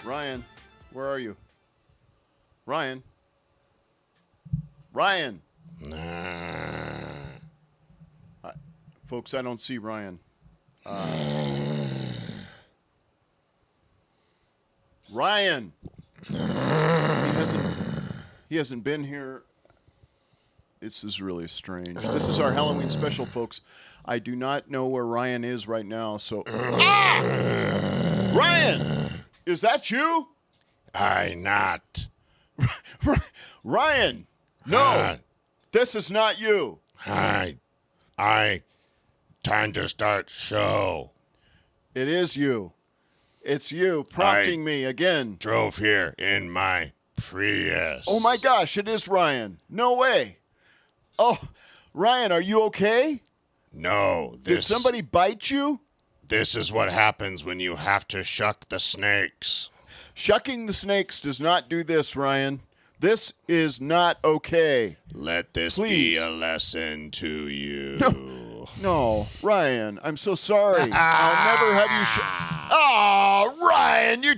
Ryan, where are you? Ryan. Folks, I don't see Ryan. Ryan. He hasn't been here. This is really strange. This is our Halloween special, folks. I do not know where Ryan is right now, so... Ryan! Is that you? I not. Ryan! No! This is not you! I time to start show. It is you. It's you prompting me again. Drove here in my Prius. Oh my gosh, it is Ryan. No way. Oh, Ryan, are you okay? No. Did somebody bite you? This is what happens when you have to shuck the snakes. Shucking the snakes does not do this, Ryan. This is not okay. Let this be a lesson to you. No, Ryan, I'm so sorry. I'll never have you Oh, Ryan, you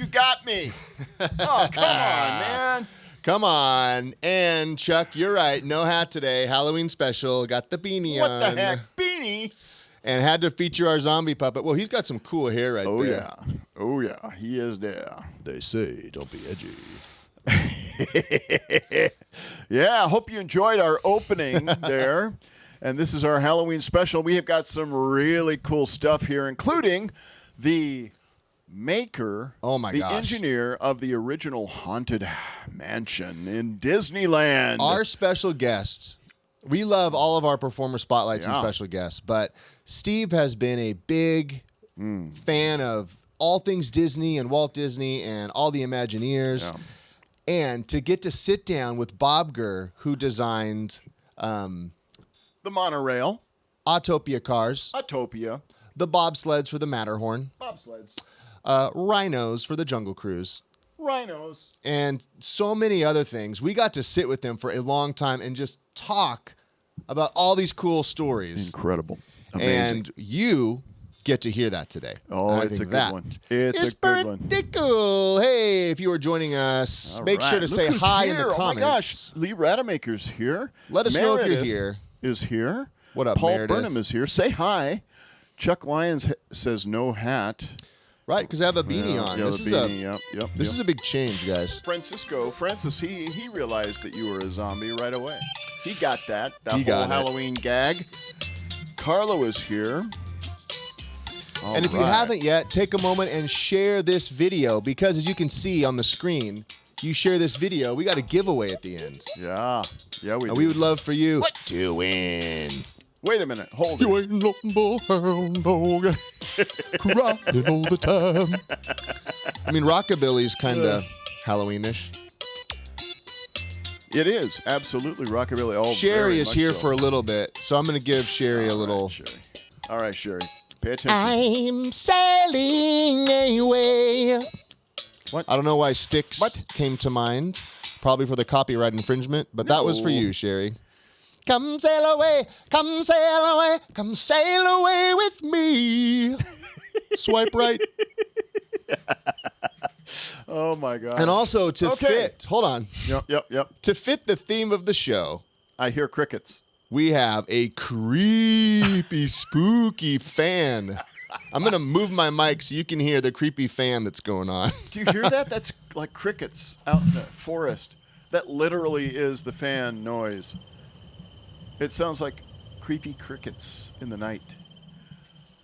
got me. Oh, come on, man. Come on. And, Chuck, you're right. No hat today. Halloween special. Got the beanie on. What the heck? Beanie? And had to feature our zombie puppet. Well, he's got some cool hair right there. Oh, yeah. He is there. They say don't be edgy. Yeah, I hope you enjoyed our opening there. And this is our Halloween special. We have got some really cool stuff here, including the maker, the engineer of the original Haunted Mansion in Disneyland. Our special guests. We love all of our performer spotlights and special guests, but Steve has been a big fan of all things Disney and Walt Disney and all the Imagineers. Yeah. And to get to sit down with Bob Gurr, who designed the monorail, Autopia cars, the bobsleds for the Matterhorn, rhinos for the Jungle Cruise, and so many other things. We got to sit with them for a long time and just talk about all these cool stories. Incredible. Amazing. And you get to hear that today. Oh, it's a good one. It's a good one. Pretty cool. Hey, if you are joining us, make sure to say hi in the comments. Oh my gosh, Lee Rademacher's here. Let us know if you're here. Is here. What up, Paul Meredith? Burnham is here. Say hi. Chuck Lyons says no hat. Right, because I have a beanie on. Yeah, This is a big change, guys. Francis, he realized that you were a zombie right away. He got that whole Halloween gag. Carlo is here. And if you haven't yet, take a moment and share this video, because as you can see on the screen, you share this video, we got a giveaway at the end. Yeah, we would love for you to win. Wait a minute. Hold it. You ain't nothing but hound dog, crying all the time. I mean, rockabilly's kind of Halloweenish. It is absolutely rockabilly. Oh, Sherry is here for a little bit, so I'm going to give Sherry a little. All right, Sherry. Pay attention. I'm sailing away. What? I don't know why Styx came to mind. Probably for the copyright infringement, but that was for you, Sherry. Come sail away, come sail away, come sail away with me. Swipe right. Oh, my God. And also to fit, hold on. Yep. To fit the theme of the show. I hear crickets. We have a creepy, spooky fan. I'm going to move my mic so you can hear the creepy fan that's going on. Do you hear that? That's like crickets out in the forest. That literally is the fan noise. It sounds like creepy crickets in the night.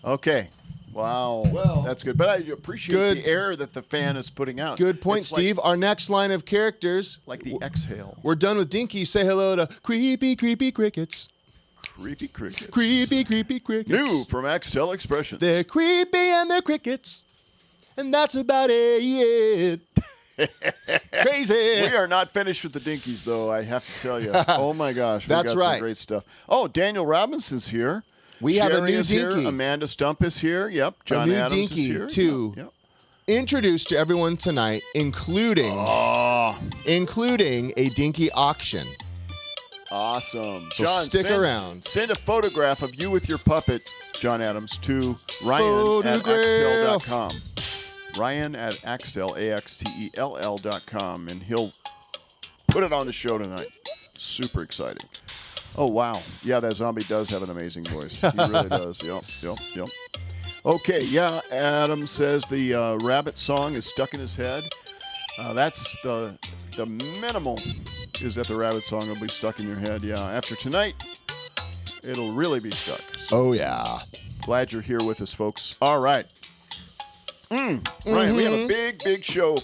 Okay. Wow. Well, that's good. But I appreciate the air that the fan is putting out. Good point, It's Steve. Our next line of characters. Like the exhale. We're done with Dinky. Say hello to creepy, creepy crickets. Creepy crickets. Creepy, creepy crickets. New from Axtell Expressions. They're creepy and they're crickets. And that's about it. Crazy. We are not finished with the Dinkies, though, I have to tell you. Oh, my gosh. That's we got right. Some great stuff. Oh, Daniel Robinson's here. We have a Sherry new is here. Dinky. Amanda Stump is here. Yep. John a new Adams Dinky, is here. too. Yep. Introduced to everyone tonight, including a Dinky auction. Awesome. So John, stick around. Send a photograph of you with your puppet, John Adams, to Ryan at Axtell.com. Ryan at Axtell, AXTELL.com, and he'll put it on the show tonight. Super exciting. Oh, wow. Yeah, that zombie does have an amazing voice. He really does. Yep. Okay, yeah, Adam says the rabbit song is stuck in his head. That's the minimal is that the rabbit song will be stuck in your head. Yeah, after tonight, it'll really be stuck. So Oh, yeah. glad you're here with us, folks. All right. Ryan, we have a big show.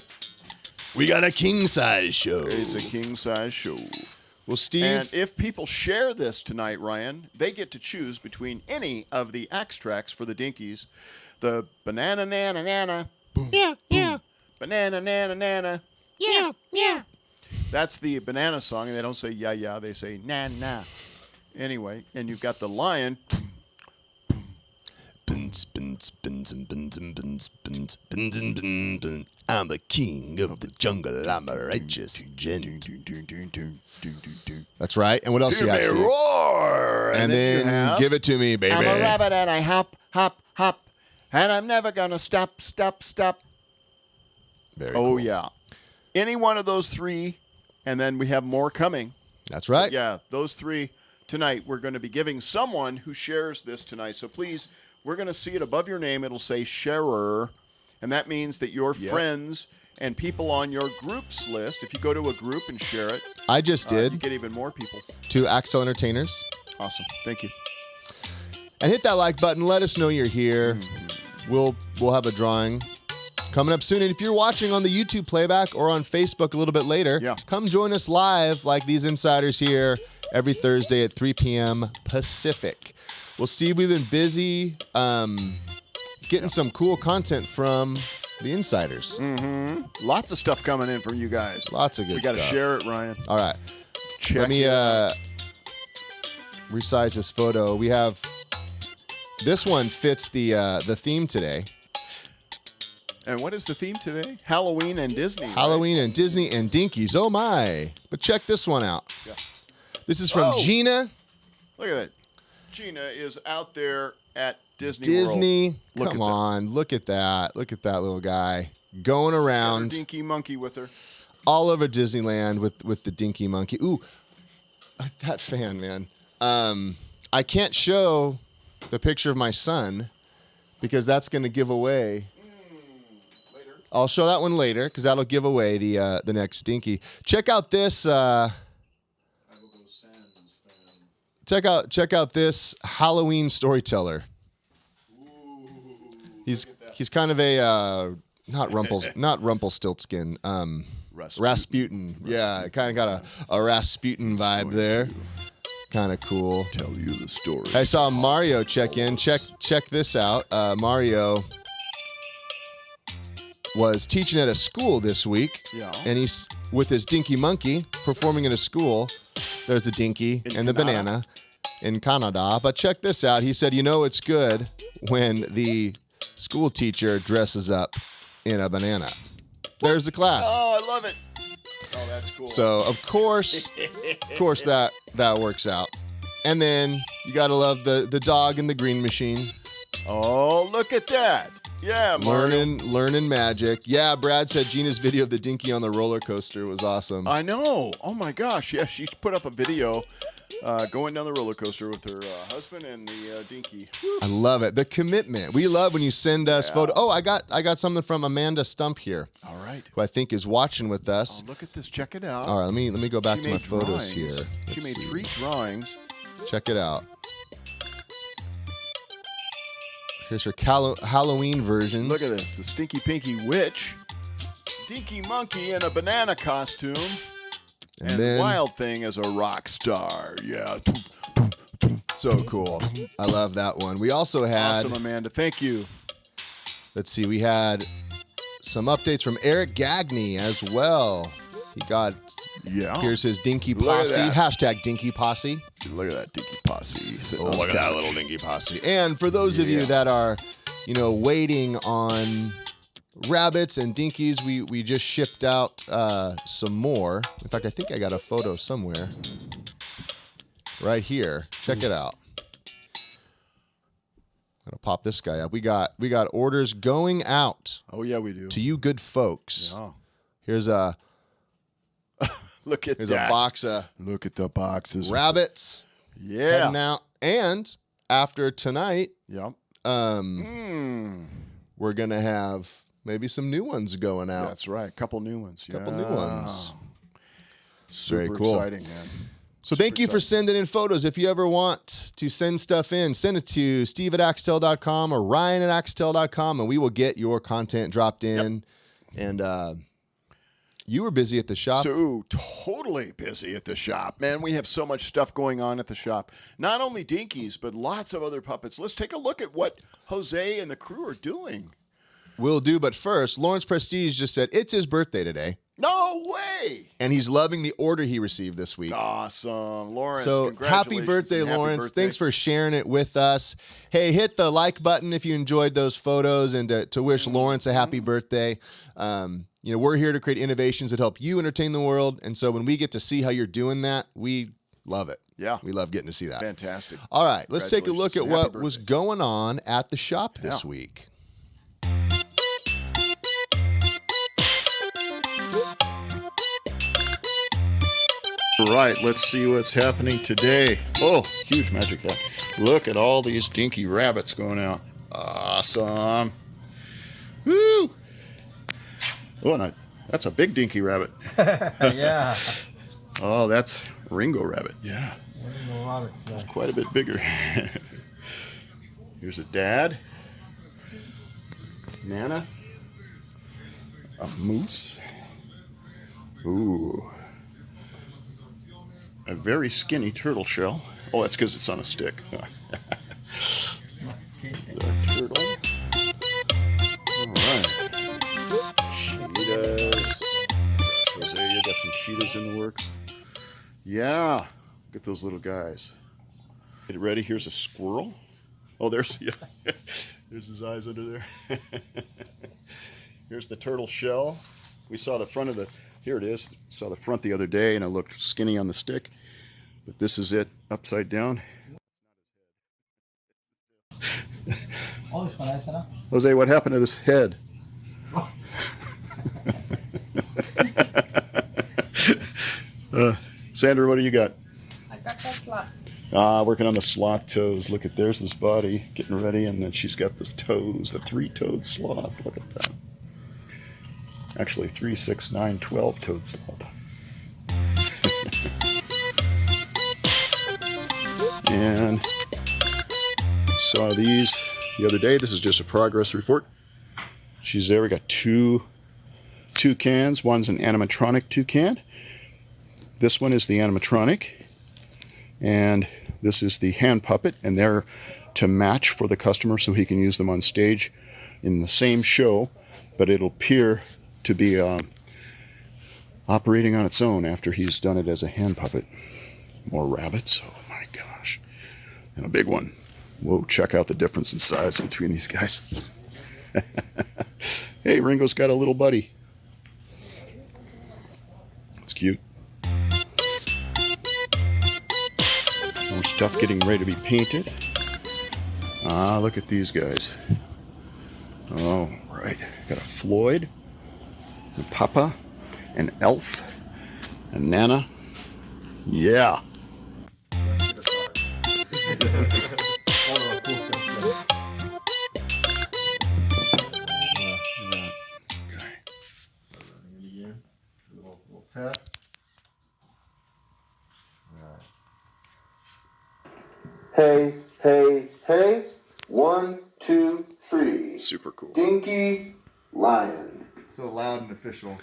We got a king-size show. It's a king-size show. Well, Steve. And if people share this tonight, Ryan, they get to choose between any of the axe tracks for the Dinkies. The banana nana nana. Boom, yeah. Banana nana nana. Yeah. That's the banana song, and they don't say yeah, they say na na. Anyway, and you've got the lion. I'm the king of the jungle. I'm a righteous gent. That's right. And what else do you have, Steve? Roar! And you then have, give it to me, baby. I'm a rabbit and I hop, and I'm never gonna stop. Very Oh cool. yeah. Any one of those three, and then we have more coming. That's right. But yeah, those three tonight. We're going to be giving someone who shares this tonight. So please, we're going to see it above your name. It'll say sharer, and that means that your friends and people on your groups list, if you go to a group and share it, I just did you get even more people. 2 Axtell Entertainers. Awesome. Thank you. And hit that like button. Let us know you're here. We'll have a drawing coming up soon. And if you're watching on the YouTube playback or on Facebook a little bit later, come join us live like these insiders here every Thursday at 3 p.m. Pacific. Well, Steve, we've been busy getting some cool content from the insiders. Lots of stuff coming in from you guys. Lots of good stuff. We got to stuff. share it, Ryan. All right. Check Let me it out. resize this photo. We have this one fits the theme today. And what is the theme today? Halloween and Disney. Halloween and Disney and Dinkies. Oh my! But check this one out. Yeah. This is from Gina. Look at that. Gina is out there at Disney Disney. World. Come on, look at that. Look at that little guy going around Dinky monkey with her. all over Disneyland with the Dinky monkey. Ooh, that fan, man. I can't show the picture of my son because that's going to give away. Later. I'll show that one later because that'll give away the next Dinky. Check out this. Check out this Halloween storyteller. He's kind of a not Rumpelstiltskin. Rasputin. Yeah, kind of got a Rasputin vibe there. Kind of cool. Tell you the story. I saw Mario check in. Check this out. Mario was teaching at a school this week. Yeah. And he's with his Dinky monkey performing in a school. There's the Dinky and the banana in Canada. But check this out. He said, it's good when the school teacher dresses up in a banana. There's the class. Oh, I love it. Oh, that's cool. So, of course that works out. And then you got to love the dog in the green machine. Oh, look at that. Yeah, Mario. Learning magic. Yeah, Brad said Gina's video of the Dinky on the roller coaster was awesome. I know. Oh, my gosh. Yeah, she put up a video going down the roller coaster with her husband and the Dinky. I love it. The commitment. We love when you send us photos. Oh, I got something from Amanda Stump here. All right. Who I think is watching with us. Oh, look at this. Check it out. All right, let me go back to my photos drawings. here. She Let's made see. 3 drawings. Check it out. Here's her Halloween versions. Look at this. The Stinky Pinky Witch, Dinky Monkey in a banana costume, and then, Wild Thing as a rock star. Yeah. So cool. I love that one. We also had... Awesome, Amanda. Thank you. Let's see. We had some updates from Eric Gagney as well. He got... Yeah. Here's his Dinky Look at Posse. that. Hashtag Dinky Posse. Look at that Dinky Posse. Oh, look at that little Dinky Posse. And for those of you that are, waiting on rabbits and dinkies, we just shipped out some more. In fact, I think I got a photo somewhere. Right here. Check it out. I'm gonna pop this guy up. We got orders going out. Oh yeah, we do. To you good folks. Yeah. Here's a Look at Here's that. a box of Look at the boxes. rabbits. Yeah. Heading out. And after tonight, Yep. we're gonna have maybe some new ones going out. That's right. A couple new ones. Couple new ones. Super Very cool. exciting, man. So thank you for sending in photos. If you ever want to send stuff in, send it to steve@axtell.com or ryan@axtell.com, and we will get your content dropped in. Yep. And you were busy at the shop. So totally busy at the shop. Man, we have so much stuff going on at the shop. Not only Dinkies, but lots of other puppets. Let's take a look at what Jose and the crew are doing. Will do, but first, Lawrence Prestige just said it's his birthday today. No way! And he's loving the order he received this week. Awesome. Lawrence, So congratulations. happy birthday, and happy Lawrence. birthday. Thanks for sharing it with us. Hey, hit the like button if you enjoyed those photos, and to wish Lawrence a happy birthday. We're here to create innovations that help you entertain the world. And so when we get to see how you're doing that, we love it. Yeah. We love getting to see that. Fantastic. All right, let's take a look at Congratulations and what happy was birthday. going on at the shop this week. Right, let's see what's happening today. Oh, huge magic hat. Look at all these dinky rabbits going out. Awesome. Woo! Oh, and that's a big dinky rabbit. Yeah. Oh, that's Ringo rabbit. Yeah. Quite a bit bigger. Here's a dad. Nana. A moose. Ooh. A very skinny turtle shell. Oh, that's because it's on a stick. The turtle. All right. Cheetahs. Jose, you got some cheetahs in the works. Yeah. Look at those little guys. Get it ready. Here's a squirrel. Oh, there's his eyes under there. Here's the turtle shell. We saw the front of the... Here it is. Saw the front the other day, and it looked skinny on the stick. But this is it, upside down. Jose, what happened to this head? Sandra, what do you got? I got that slot. Working on the sloth toes. Look at, there's this body getting ready, and then she's got the toes, the 3-toed sloth. Look at that. Actually, 3, 6, 9, 12-toed sloth. And saw these the other day. This is just a progress report. She's there. We got two toucans. One's an animatronic toucan. This one is the animatronic. And this is the hand puppet. And they're to match for the customer so he can use them on stage in the same show. But it'll appear to be operating on its own after he's done it as a hand puppet. More rabbits. Oh my gosh. And a big one. Whoa, check out the difference in size between these guys. Hey, Ringo's got a little buddy. It's cute. More stuff getting ready to be painted. Look at these guys. Oh, right. Got a Floyd, a Papa, an Elf, a Nana. Yeah. Test. Hey, hey, hey. 1, 2, 3. Super cool. Dinky Lion. So loud and official.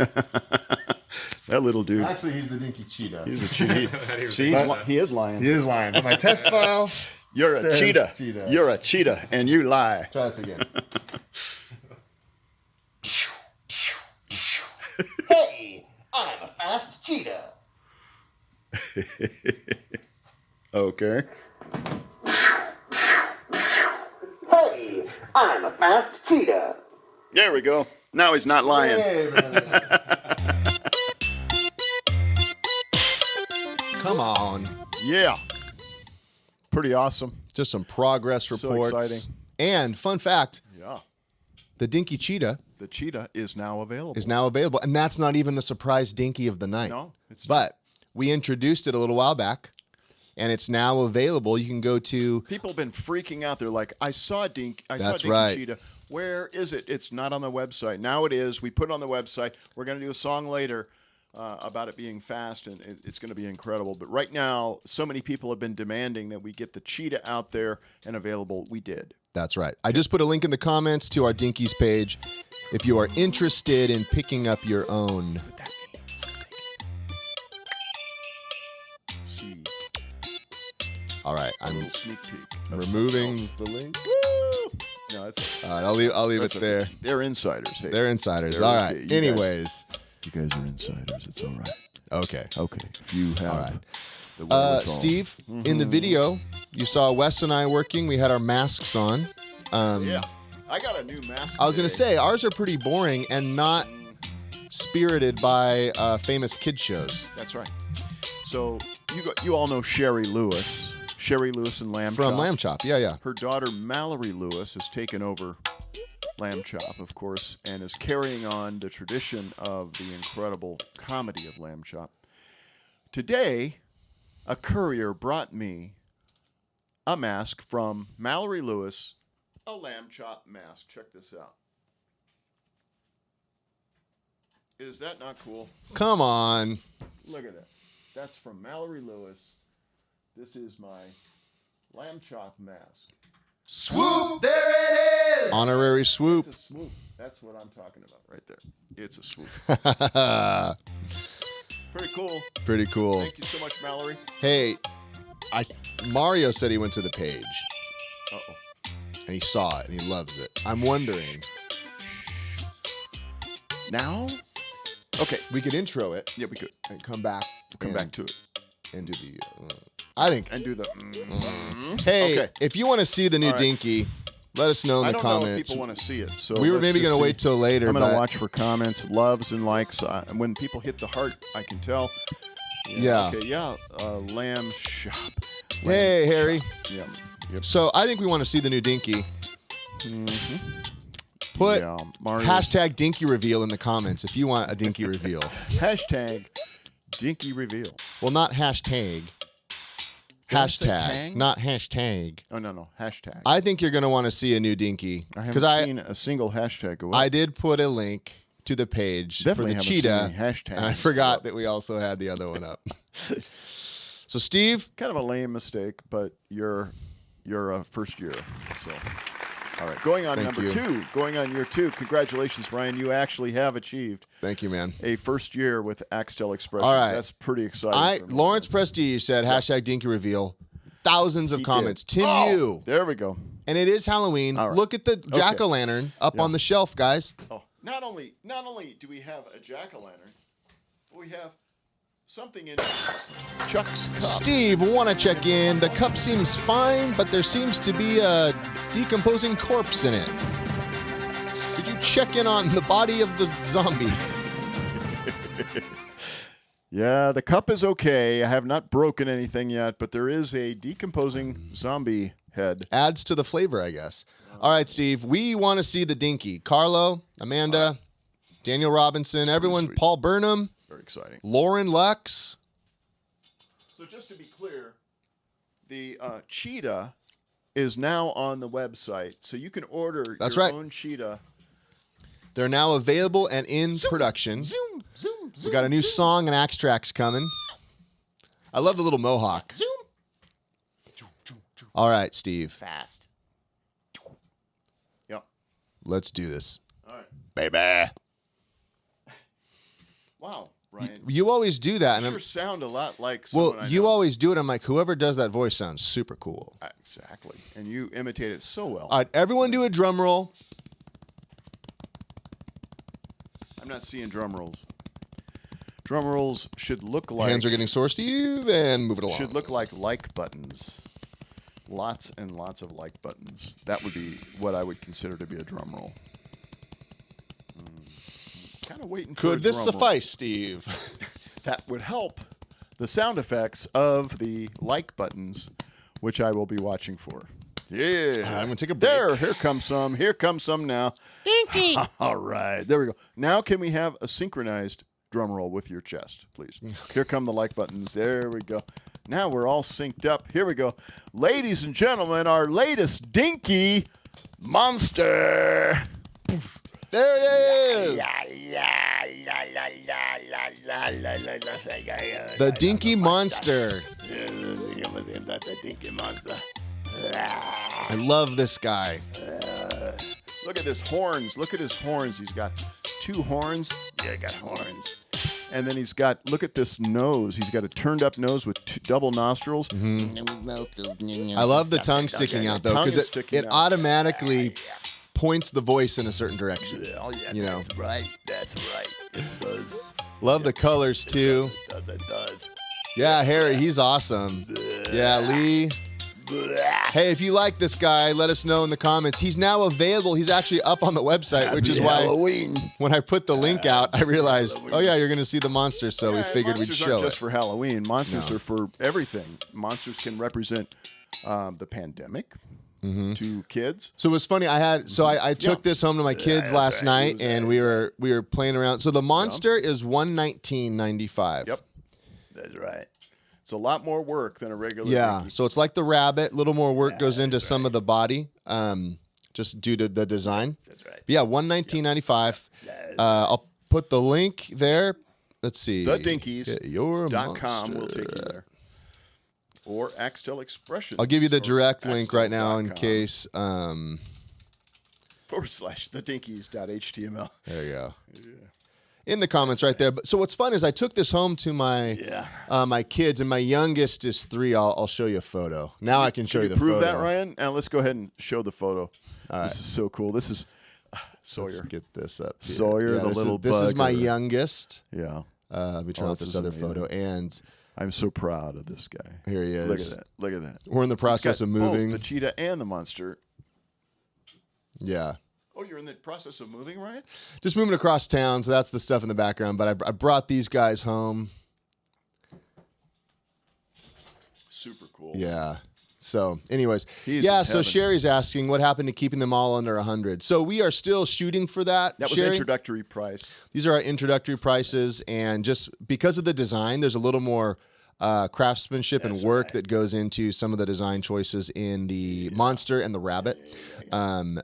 That little dude. Actually, he's the Dinky Cheetah. He's a cheetah. See, he is lying. He is lying. But my test file. You're a says cheetah. cheetah. You're a cheetah, and you lie. Try this again. Hey, I'm a fast cheetah. Okay. Hey, I'm a fast cheetah. There we go. Now he's not lying. Hey, brother. Come on. Yeah. Pretty awesome. Just some progress So reports. exciting. And fun fact, Yeah. the Dinky Cheetah The cheetah is now available. is now available. And that's not even the surprise Dinky of the night. No, it's But we introduced it a little while back, and it's now available. You can go to People have been freaking out. They're like, I saw Dinky That's right. Cheetah. Where is it? It's not on the website. Now it is. We put it on the website. We're going to do a song later about it being fast, and it's going to be incredible. But right now, so many people have been demanding that we get the cheetah out there and available. We did. That's right. I just put a link in the comments to our Dinkies page if you are interested in picking up your own. What that means. See, All right, a I'm little sneak peek. of removing something the link. else. No, that's All right, I'll leave it that's okay. there. They're insiders. Hey, They're insiders. They're All okay. right. You guys- Anyways, you guys are insiders. It's all right. okay. Okay, if you have All right. the wherewithal. Steve, in the video, you saw Wes and I working. We had our masks on. Yeah, I got a new mask. I was going to today. say, ours are pretty boring and not spirited by famous kid shows. That's right. So you all know Sherry Lewis and Lamb From Chop. Lamb Chop. Yeah, yeah. Her daughter Mallory Lewis has taken over Lamb Chop, of course, and is carrying on the tradition of the incredible comedy of Lamb Chop. Today, a courier brought me a mask from Mallory Lewis, a Lamb Chop mask. Check this out. Is that not cool? Come on. Look at that. That's from Mallory Lewis. This is my Lamb Chop mask. Swoop, there it is. Honorary swoop. It's a swoop. That's what I'm talking about right there. It's a swoop. Pretty cool. Pretty cool. Thank you so much, Mallory. Hey, Mario said he went to the page Uh-oh. and he saw it and he loves it. I'm wondering, Now? Okay. we could intro it Yeah, we could. and come back. Come and, back to it. and do the. I think. And do the... Hey, Okay. if you want to see the new All right. Dinky, let us know in I the don't know if comments. people want to see it. So We were let's maybe just going to see. wait till later, I'm going to but watch for comments, loves, and likes. And when people hit the heart, I can tell. Yeah. Okay, yeah. Lamb Chop. hey, Harry. Yeah. Yep. So I think we want to see the new Dinky. Put Yeah, Mario. hashtag Dinky reveal in the comments if you want a Dinky reveal. Hashtag Dinky Reveal. Well, not hashtag. Did I say Hashtag, tang? not hashtag. Oh, no. Hashtag. I think you're going to want to see a new Dinky I haven't because seen a single hashtag go up. I did put a link to the page Definitely for the haven't seen cheetah, any hashtags and I go forgot up. that we also had the other one up. So, Steve, Kind of a lame mistake, but you're a first year. So, all right. Going on Thank number you. 2. Going on year 2. Congratulations, Ryan. You actually have achieved thank you, man. a first year with Axtell Expressions. All right. That's pretty exciting. for me. Lawrence Prestige said hashtag Dinky reveal. Thousands of He comments. did. Tim Oh, Yu. There we go. And it is Halloween. All right. Look at the jack-o'-lantern up Yeah. on the shelf, guys. Oh, not only do we have a jack-o'-lantern, but we have something in Chuck's cup. Steve, want to check in. The cup seems fine, but there seems to be a decomposing corpse in it. Could you check in on the body of the zombie? Yeah, the cup is okay. I have not broken anything yet, but there is a decomposing zombie head. Adds to the flavor, I guess. All right, Steve, we want to see the Dinky. Carlo, Amanda, Daniel Robinson, everyone, sweet. Paul Burnham, Very exciting. Lauren Lux. So just to be clear, the cheetah is now on the website, so you can order That's your right. own cheetah. They're now available and in production. Zoom, zoom, zoom. We got a new song and axe tracks coming. I love the little mohawk. Zoom. All right, Steve. Fast. Let's do this. All right. Baby. Wow, Ryan. You always do that. You And sure sound a lot like well, someone I you know. always do it. I'm like, whoever does that voice sounds super cool. Exactly. And you imitate it so well. All right, everyone do a drum roll. I'm not seeing drum rolls. Drum rolls should look like Hands are getting sore, Steve, and move it along. should look like buttons. Lots and lots of like buttons. That would be what I would consider to be a drum roll. Kind of waiting for a Could this drum roll. suffice, Steve? That would help the sound effects of the like buttons, which I will be watching for. Yeah. right, I'm gonna take a break. There, here comes some. Here comes some now. Dinky. All right, there we go. Now can we have a synchronized drum roll with your chest, please? Here come the like buttons. There we go. Now we're all synced up. Here we go. Ladies and gentlemen, our latest Dinky monster. There it is. The Dinky Monster. I love this guy. Look at his horns. Look at his horns. He's got 2 horns. Yeah, got horns. And then he's got, look at this nose. He's got a turned up nose with 2 double nostrils. I love the tongue sticking out, though, Tongue because is sticking it out. automatically points the voice in a certain direction. Oh, yeah, You know. that's right. That's right. It does. Love the colors, too. It does. Yeah, Harry, he's awesome. Yeah, Lee. Hey, if you like this guy, let us know in the comments. He's now available. He's actually up on the website, which is why Halloween. when I put the link out, I realized, oh yeah, you're going to see the monster, so we figured we'd Monsters show aren't it. just for Halloween. Monsters No. are for everything. Monsters can represent the pandemic to kids. So it was funny. I took this home to my kids last night, and we were playing around. So the monster is $119.95. Yep, that's right. It's a lot more work than a regular. Yeah. Dinky. So it's like the rabbit. Little more work goes into some of the body, just due to the design. That's right. But yeah, $119.95. I'll put the link there. Let's see. TheDinkies.com will take you there. Or Axtell Expressions. I'll give you the or direct link right now in Axtell.com case. /thedinkies.html. There you go. In the comments right there. But so what's fun is I took this home to my my kids, and my youngest is 3. I'll show you a photo. Now I can show you the Prove photo. that, Ryan? Now let's go ahead and show the photo. All right. This is so cool. This is Sawyer. Let's get this up here. Sawyer, the little This is my bugger. youngest. Yeah. Let me turn off this this is other amazing. photo. And I'm so proud of this guy. here he is. Look at that. Look at that. We're in the He's process got of moving. both the cheetah and the monster. Yeah. Oh, you're in the process of moving, Ryan? Just moving across town, so that's the stuff in the background. But I brought these guys home. Super cool. Yeah. So, anyways, He's yeah. in So heaven. Sherry's asking what happened to keeping them all under 100. So we are still shooting for that. That was Sherry. introductory price. These are our introductory prices, and just because of the design, there's a little more craftsmanship and work that goes into some of the design choices in the monster and the rabbit.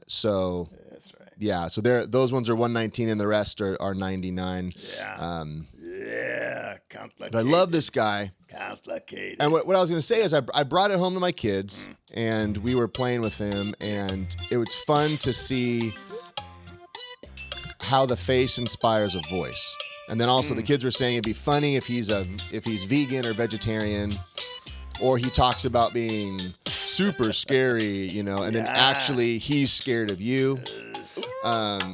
So That's right. yeah, so those ones are $119, and the rest are $99. Yeah. Yeah. Complicated. But I love this guy. Complicated. And what I was going to say is I brought it home to my kids, and we were playing with him, and it was fun to see how the face inspires a voice. And then also the kids were saying it'd be funny if he's vegan or vegetarian, or he talks about being super scary, and then actually he's scared of you.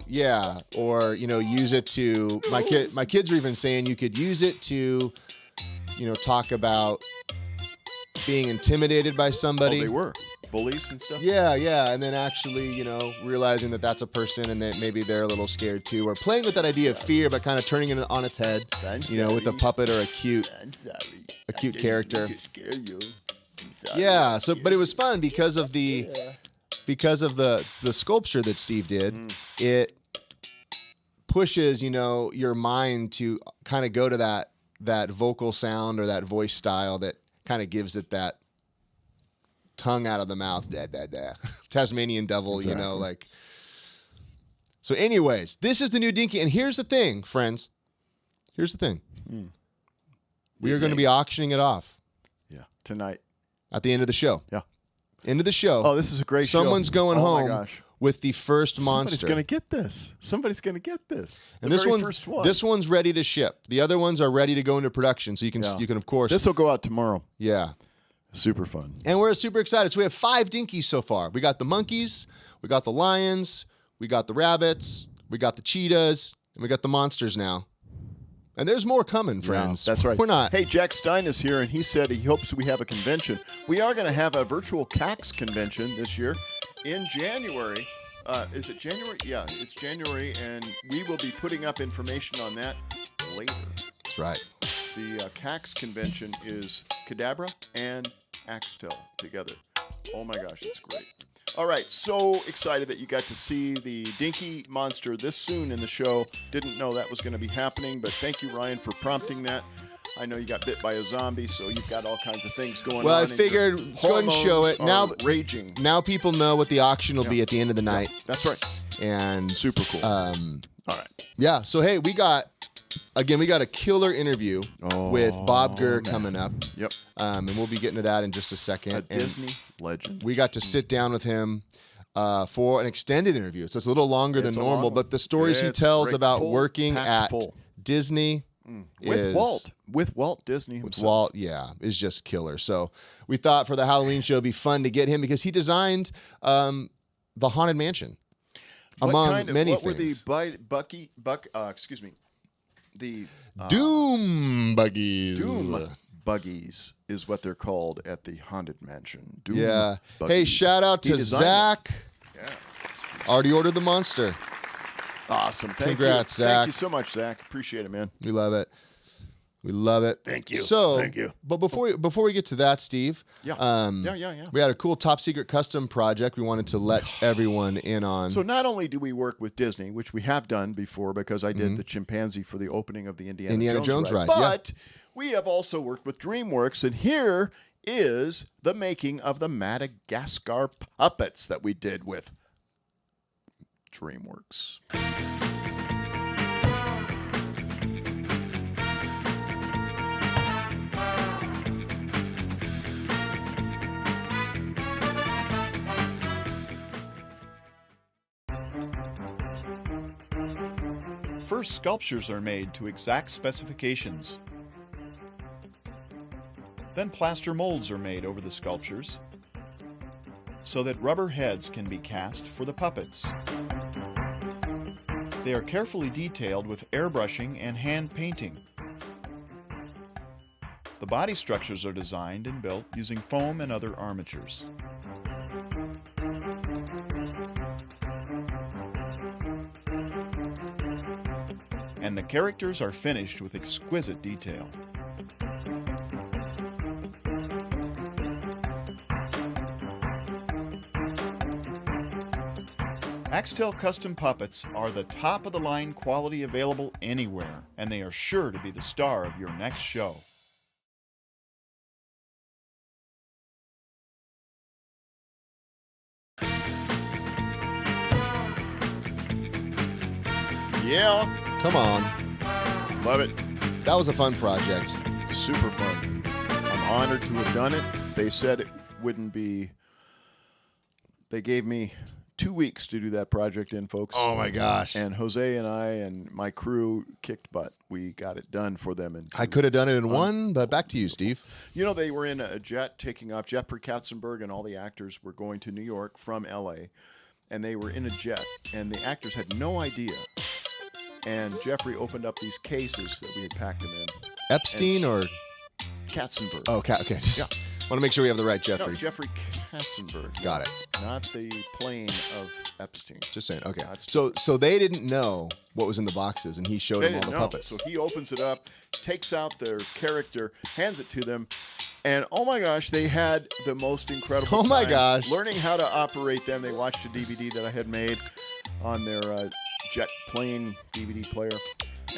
Yeah, or use it to my kids are even saying you could use it to talk about being intimidated by Oh, somebody. they were bullies and stuff. Yeah, and then actually, realizing that that's a person and that maybe they're a little scared too, or playing with that idea of fear, but kind of turning it on its head, with a puppet or a cute I'm sorry. character. Scare you. I'm sorry. Yeah. So, but it was fun because of the sculpture that Steve did. It pushes, your mind to kind of go to that vocal sound or that voice style that kind of gives it that tongue out of the mouth, Tasmanian devil, Exactly. So anyways, this is the new Dinky. And here's the thing, friends. Here's the thing. We are going to be auctioning it off Yeah. Tonight. at the end of the show. Yeah. End of the show. Oh, this is a great show. Someone's going Oh home my gosh. with the first monster. Somebody's going to get this. Somebody's going to get this. And The this very one, first one. this one's ready to ship. The other ones are ready to go into production. So you can, of course. This will go out tomorrow. Yeah. Super fun. And we're super excited. So we have 5 Dinkies so far. We got the monkeys, we got the lions, we got the rabbits, we got the cheetahs, and we got the monsters now. And there's more coming, friends. Yeah, that's right. We're not. Hey, Jack Stein is here, and he said he hopes we have a convention. We are going to have a virtual CAX convention this year in January. Is it January? Yeah, it's January, and we will be putting up information on that later. That's right. The CAX convention is Cadabra and Axtell together. Oh my gosh, it's great. All right, so excited that you got to see the Dinky monster this soon in the show. Didn't know that was going to be happening, but thank you, Ryan, for prompting that. I know you got bit by a zombie, so you've got all kinds of things going on. Well, I figured let's go ahead and show it. Now, raging. Now people know what the auction will be at the end of the night. That's right. And super cool. All right. Yeah, so hey, we got a killer interview with Bob Gurr coming up. Yep. And we'll be getting to that in just a second. A Disney legend. We got to sit down with him for an extended interview. So it's a little longer than normal, but the stories he tells about working at Disney with Walt Disney himself. With Walt, is just killer. So we thought for the Halloween show it'd be fun to get him because he designed the Haunted Mansion. Among many things. What were the Doom buggies. Doom buggies is what they're called at the Haunted Mansion. Doom buggies. Hey, shout out to Zach. Yeah. Already ordered the monster. Awesome. Congrats, Zach. Thank you so much, Zach. Appreciate it, man. We love it. We love it. Thank you. So, thank you. But before we get to that, Steve, yeah. We had a cool top secret custom project we wanted to let everyone in on. So not only do we work with Disney, which we have done before because I did the chimpanzee for the opening of the Indiana Jones ride, but we have also worked with DreamWorks, and here is the making of the Madagascar puppets that we did with DreamWorks. First, sculptures are made to exact specifications. Then plaster molds are made over the sculptures so that rubber heads can be cast for the puppets. They are carefully detailed with airbrushing and hand painting. The body structures are designed and built using foam and other armatures. And the characters are finished with exquisite detail. Axtell Custom Puppets are the top-of-the-line quality available anywhere, and they are sure to be the star of your next show. Yeah. Come on. Love it. That was a fun project. Super fun. I'm honored to have done it. They said it wouldn't be... They gave me 2 weeks to do that project in, folks. Oh, my gosh. And Jose and I and my crew kicked butt. We got it done for them. I could have done it in one, but back to you, Steve. You know, they were in a jet taking off. Jeffrey Katzenberg and all the actors were going to New York from L.A., and they were in a jet, and the actors had no idea. And Jeffrey opened up these cases that we had packed them in. Epstein or Katzenberg? Oh, okay. Just want to make sure we have the right Jeffrey. No, Jeffrey Katzenberg. Got it. Not the plane of Epstein. Just saying. Okay. So they didn't know what was in the boxes, and he showed them all the puppets. So he opens it up, takes out their character, hands it to them, and oh my gosh, they had the most incredible time learning how to operate them. They watched a DVD that I had made on their jet plane DVD player,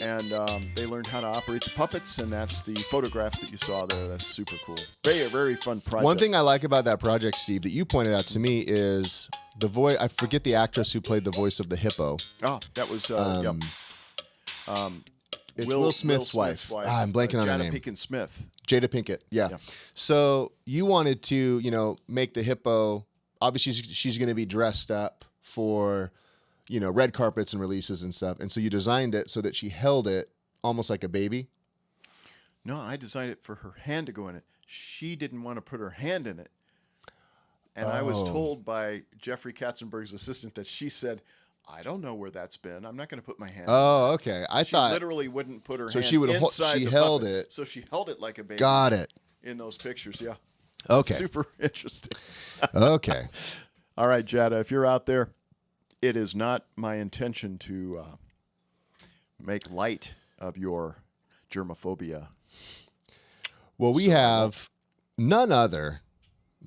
and they learned how to operate the puppets, and that's the photographs that you saw there. That's super cool. Very, very fun project. One thing I like about that project, Steve, that you pointed out to me is the voice. I forget the actress who played the voice of the hippo. Oh, that was it's Will Smith's wife. I'm blanking on her name. Jada Pinkett Smith. Jada Pinkett, yeah. So you wanted to, make the hippo. Obviously, she's going to be dressed up for, red carpets and releases and stuff. And so you designed it so that she held it almost like a baby. No, I designed it for her hand to go in it. She didn't want to put her hand in it. And I was told by Jeffrey Katzenberg's assistant that she said, I don't know where that's been. I'm not going to put my hand in it. Oh, okay. I She thought literally wouldn't put her so hand she would inside she the held puppet. it. So she held it like a baby. Got it. In those pictures, yeah. Okay. Super interesting. Okay. All right, Jada, if you're out there, it is not my intention to make light of your germophobia. Well, we have none other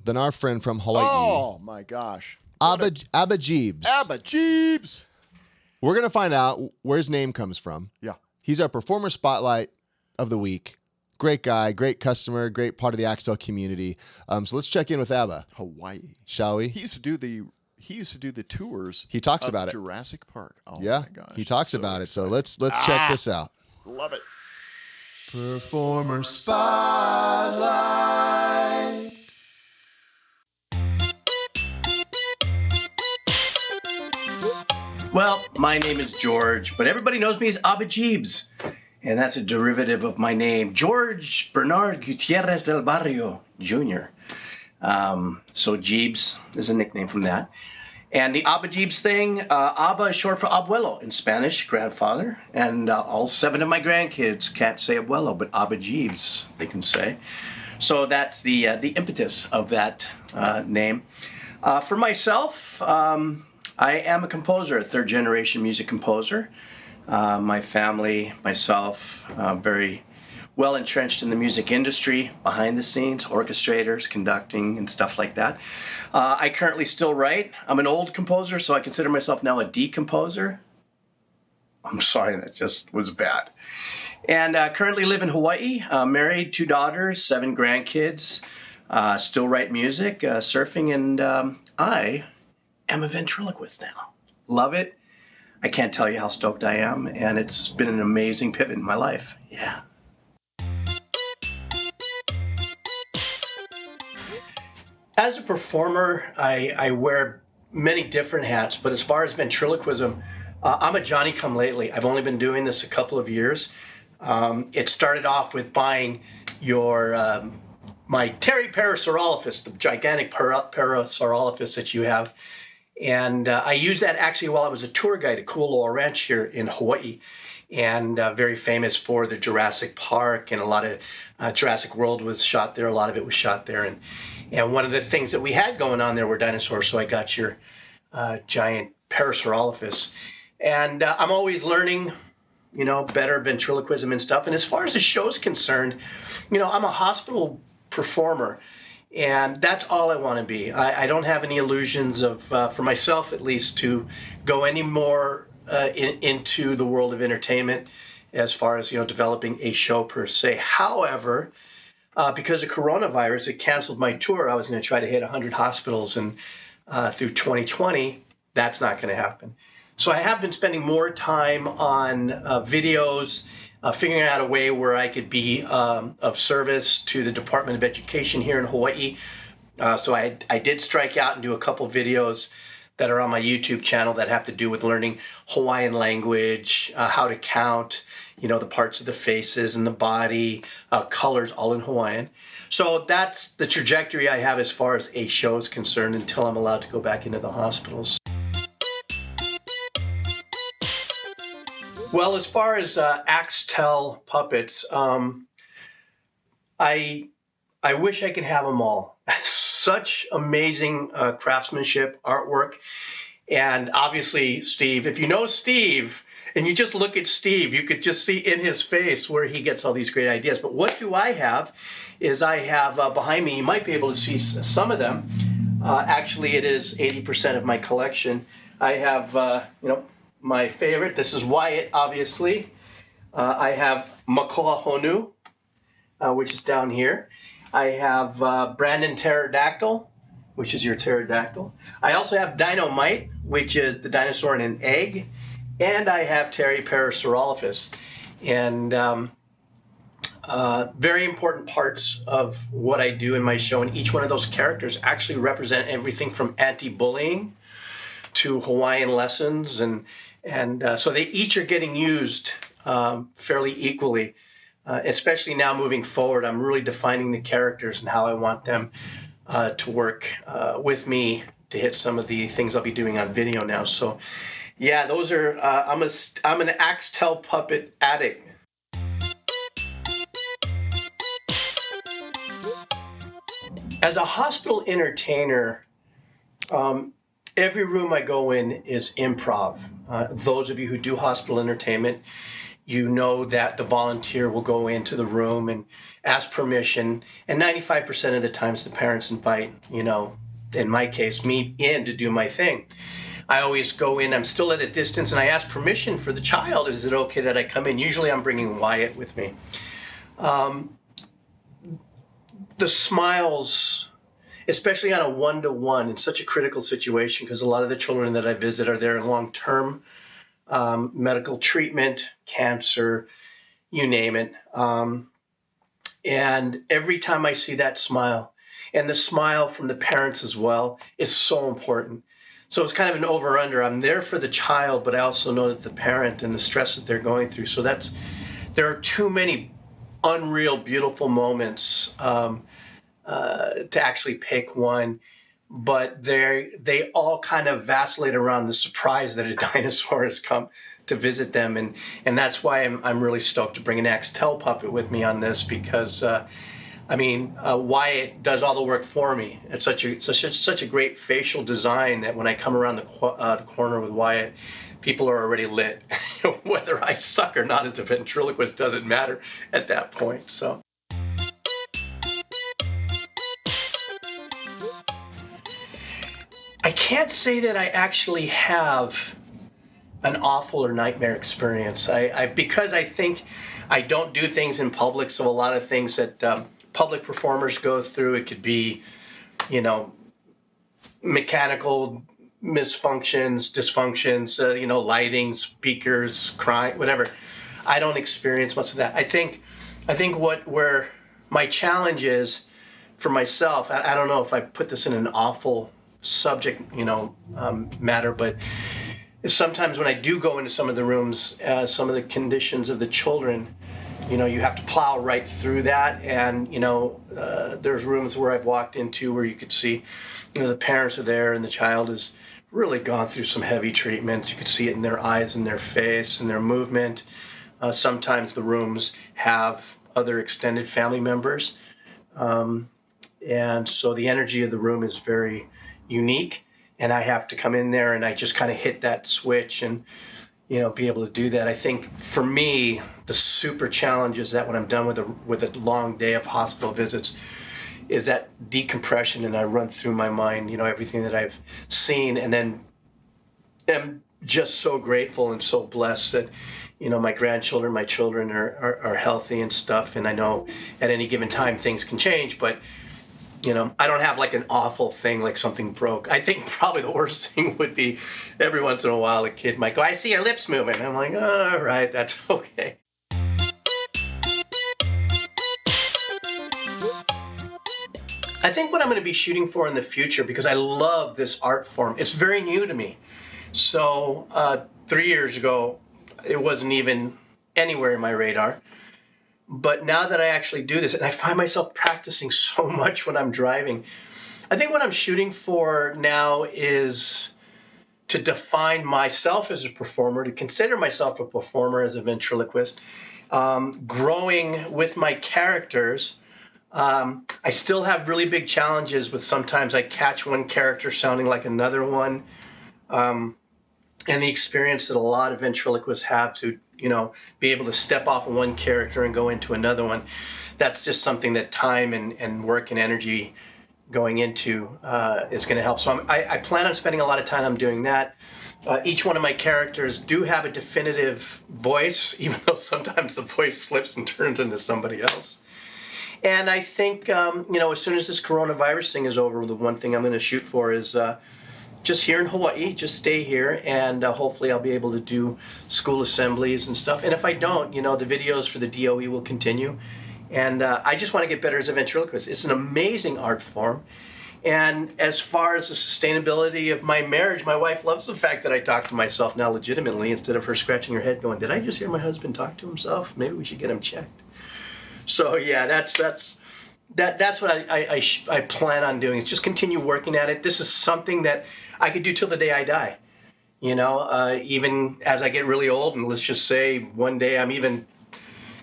than our friend from Hawaii, Oh, my gosh. Abba Geebz. Abba Geebz. We're going to find out where his name comes from. Yeah. He's our performer spotlight of the week. Great guy, great customer, great part of the Axtell community. So let's check in with Abba, Hawaii. shall we? He used to do the tours. He talks of about it. Jurassic Park. Oh Yeah, my gosh. he talks so about it. So exciting. let's check this out. Love it. Performer spotlight. Well, my name is George, but everybody knows me as Abba Geebz, and that's a derivative of my name, George Bernard Gutierrez del Barrio Jr. So Geebz is a nickname from that. And the Abba Geebz thing, Abba is short for abuelo in Spanish, grandfather, and all 7 of my grandkids can't say abuelo, but Abba Geebz they can say. So that's the impetus of that name. For myself, I am a composer, a third-generation music composer. My family, myself, very well entrenched in the music industry, behind the scenes, orchestrators, conducting, and stuff like that. I currently still write. I'm an old composer, so I consider myself now a decomposer. I'm sorry, that just was bad. And currently live in Hawaii, married, 2 daughters, 7 grandkids, still write music, surfing, and I am a ventriloquist now. Love it. I can't tell you how stoked I am, and it's been an amazing pivot in my life. Yeah. As a performer, I wear many different hats, but as far as ventriloquism, I'm a Johnny-come-lately. I've only been doing this a couple of years. It started off with buying my Terry Parasaurolophus, the gigantic Parasaurolophus that you have. And I used that actually while I was a tour guide at Kualoa Ranch here in Hawaii, and very famous for the Jurassic Park, and a lot of Jurassic World was shot there. A lot of it was shot there. And one of the things that we had going on there were dinosaurs, so I got your giant Parasaurolophus. And I'm always learning, better ventriloquism and stuff. And as far as the show's concerned, I'm a hospital performer. And that's all I want to be. I don't have any illusions of, for myself at least, to go any more into the world of entertainment as far as, developing a show per se. However, because of coronavirus, it canceled my tour. I was going to try to hit 100 hospitals, and through 2020, that's not going to happen. So I have been spending more time on videos, figuring out a way where I could be of service to the Department of Education here in Hawaii. So I did strike out and do a couple videos that are on my YouTube channel that have to do with learning Hawaiian language, how to count, the parts of the faces and the body, colors, all in Hawaiian. So that's the trajectory I have as far as a show is concerned until I'm allowed to go back into the hospitals. Well, as far as Axtell puppets, I wish I could have them all. Such amazing craftsmanship, artwork, and obviously Steve. If you know Steve, and you just look at Steve, you could just see in his face where he gets all these great ideas. But what do I have is I have behind me, you might be able to see some of them. Actually, it is 80% of my collection. I have, my favorite. This is Wyatt, obviously. I have Makoa Honu, which is down here. I have Brandon Pterodactyl, which is your pterodactyl. I also have Dynamite, which is the dinosaur in an egg. And I have Terry Parasaurolophus. And very important parts of what I do in my show. And each one of those characters actually represent everything from anti-bullying to Hawaiian lessons, and so they each are getting used fairly equally. Especially now moving forward, I'm really defining the characters and how I want them to work with me to hit some of the things I'll be doing on video now. So, yeah, those are. I'm an Axtell puppet addict. As a hospital entertainer, every room I go in is improv. Those of you who do hospital entertainment, you know that the volunteer will go into the room and ask permission, and 95% of the times the parents invite, in my case, me in to do my thing. I always go in, I'm still at a distance, and I ask permission for the child. Is it okay that I come in? Usually I'm bringing Wyatt with me. The smiles, especially on a one-to-one in such a critical situation, because a lot of the children that I visit are there in long-term medical treatment, cancer, you name it. And every time I see that smile, and the smile from the parents as well, is so important. So it's kind of an over-under. I'm there for the child, but I also know that the parent and the stress that they're going through. So there are too many unreal, beautiful moments to actually pick one. But they all kind of vacillate around the surprise that a dinosaur has come to visit them, and that's why I'm really stoked to bring an Axtell puppet with me on this, because Wyatt does all the work for me. It's such a great facial design that when I come around the corner with Wyatt, people are already lit. Whether I suck or not as a ventriloquist doesn't matter at that point. So. I can't say that I actually have an awful or nightmare experience. Because I think I don't do things in public, so a lot of things that public performers go through, it could be, mechanical misfunctions, dysfunctions, lighting, speakers, crying, whatever. I don't experience much of that. I think where my challenge is for myself, I don't know if I put this in an awful subject, matter, but sometimes when I do go into some of the rooms, some of the conditions of the children, you have to plow right through that. And, there's rooms where I've walked into where you could see, the parents are there and the child has really gone through some heavy treatments. You could see it in their eyes and their face and their movement. Sometimes the rooms have other extended family members. And so the energy of the room is very unique, and I have to come in there and I just kind of hit that switch and be able to do that. I think for me the super challenge is that when I'm done with a long day of hospital visits is that decompression, and I run through my mind everything that I've seen, and then am just so grateful and so blessed that my grandchildren, my children are healthy and stuff, and I know at any given time things can change, but I don't have like an awful thing like something broke. I think probably the worst thing would be every once in a while a kid might go, "I see your lips moving." I'm like, all right, that's okay. I think what I'm going to be shooting for in the future, because I love this art form, it's very new to me. So 3 years ago, it wasn't even anywhere in my radar. But now that I actually do this, and I find myself practicing so much when I'm driving, I think what I'm shooting for now is to define myself as a performer, to consider myself a performer as a ventriloquist, growing with my characters. I still have really big challenges with sometimes I catch one character sounding like another one, and the experience that a lot of ventriloquists have to be able to step off of one character and go into another one. That's just something that time and work and energy going into is going to help. So I plan on spending a lot of time doing that. Each one of my characters do have a definitive voice, even though sometimes the voice slips and turns into somebody else. And I think, as soon as this coronavirus thing is over, the one thing I'm going to shoot for is just here in Hawaii, just stay here, and hopefully I'll be able to do school assemblies and stuff. And if I don't, the videos for the DOE will continue. And I just want to get better as a ventriloquist. It's an amazing art form. And as far as the sustainability of my marriage, my wife loves the fact that I talk to myself now legitimately instead of her scratching her head going, did I just hear my husband talk to himself? Maybe we should get him checked. So yeah, that's what I plan on doing, is just continue working at it. This is something that I could do till the day I die. You know, even as I get really old, and let's just say one day I'm even,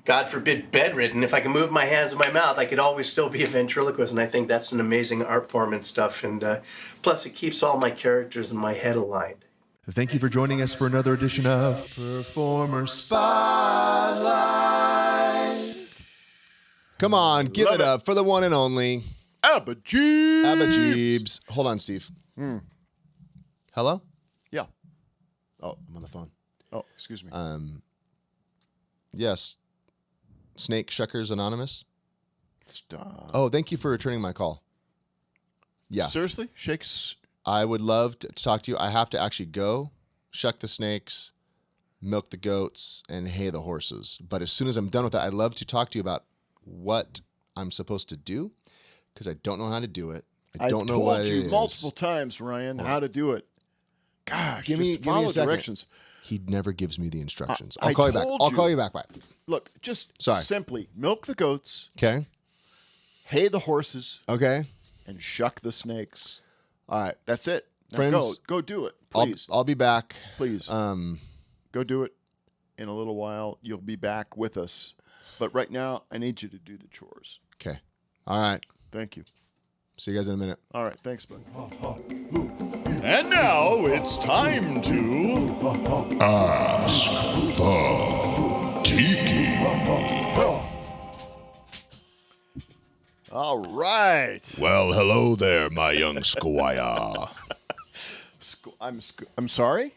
God forbid, bedridden. If I can move my hands and my mouth, I could always still be a ventriloquist, and I think that's an amazing art form and stuff. And plus, it keeps all my characters in my head aligned. Thank you for joining us for another edition of Performer Spotlight. Come on, give it up for the one and only Abba Geebz. Abba Geebz. Hold on, Steve. Hello? Yeah. Oh, I'm on the phone. Oh, excuse me. Yes. Snake Shuckers Anonymous. Stop. Oh, thank you for returning my call. Yeah. Seriously? Shakes. I would love to talk to you. I have to actually go shuck the snakes, milk the goats, and hay the horses. But as soon as I'm done with that, I'd love to talk to you about what I'm supposed to do, because I don't know how to do it. I don't know what it is. I've told you multiple times, Ryan, how to do it. Gosh, Give me just follow a second. directions. He never gives me the instructions. I I'll call you back. told I'll you. call you back. Bye. Look, just Sorry. simply milk the goats, Okay. hay the horses, Okay. and shuck the snakes. All right. That's it. Now Friends, go do it, please. I'll be back. Please. Go do it. In a little while, you'll be back with us. But right now, I need you to do the chores. Okay. All right. Thank you. See you guys in a minute. All right. Thanks, bud. And now it's time to Ask the Tiki. All right. Well, hello there, my young squire. I'm sorry?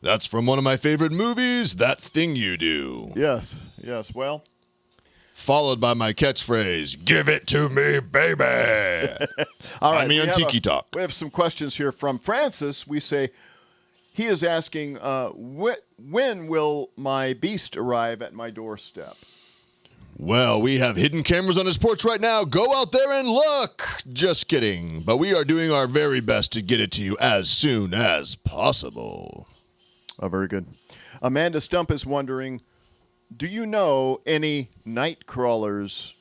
That's from one of my favorite movies, That Thing You Do. Yes. Yes. Well, Followed by my catchphrase, give it to me, baby. all Find me we on have Tiki Talk. We have some questions here from Francis. We say, he is asking, when will my beast arrive at my doorstep? Well, we have hidden cameras on his porch right now. Go out there and look. Just kidding. But we are doing our very best to get it to you as soon as possible. Oh, very good. Amanda Stump is wondering, do you know any night crawlers?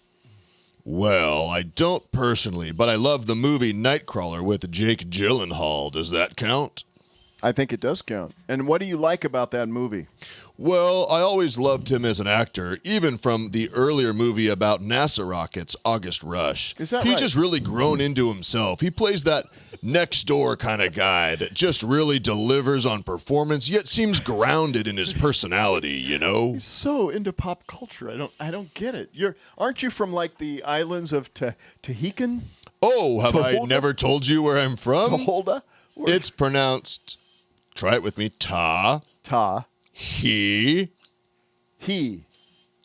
Well, I don't personally, but I love the movie Nightcrawler with Jake Gyllenhaal. Does that count? I think it does count. And what do you like about that movie? Well, I always loved him as an actor, even from the earlier movie about NASA rockets, August Rush. Is that He's right? just really grown into himself. He plays that next door kind of guy that just really delivers on performance, yet seems grounded in his personality, you know? He's so into pop culture. I don't get it. Aren't you from like the islands of Tahitian? Oh, have I Toholda? never told you where I'm from? Toholda? It's pronounced, try it with me, Ta. He, He.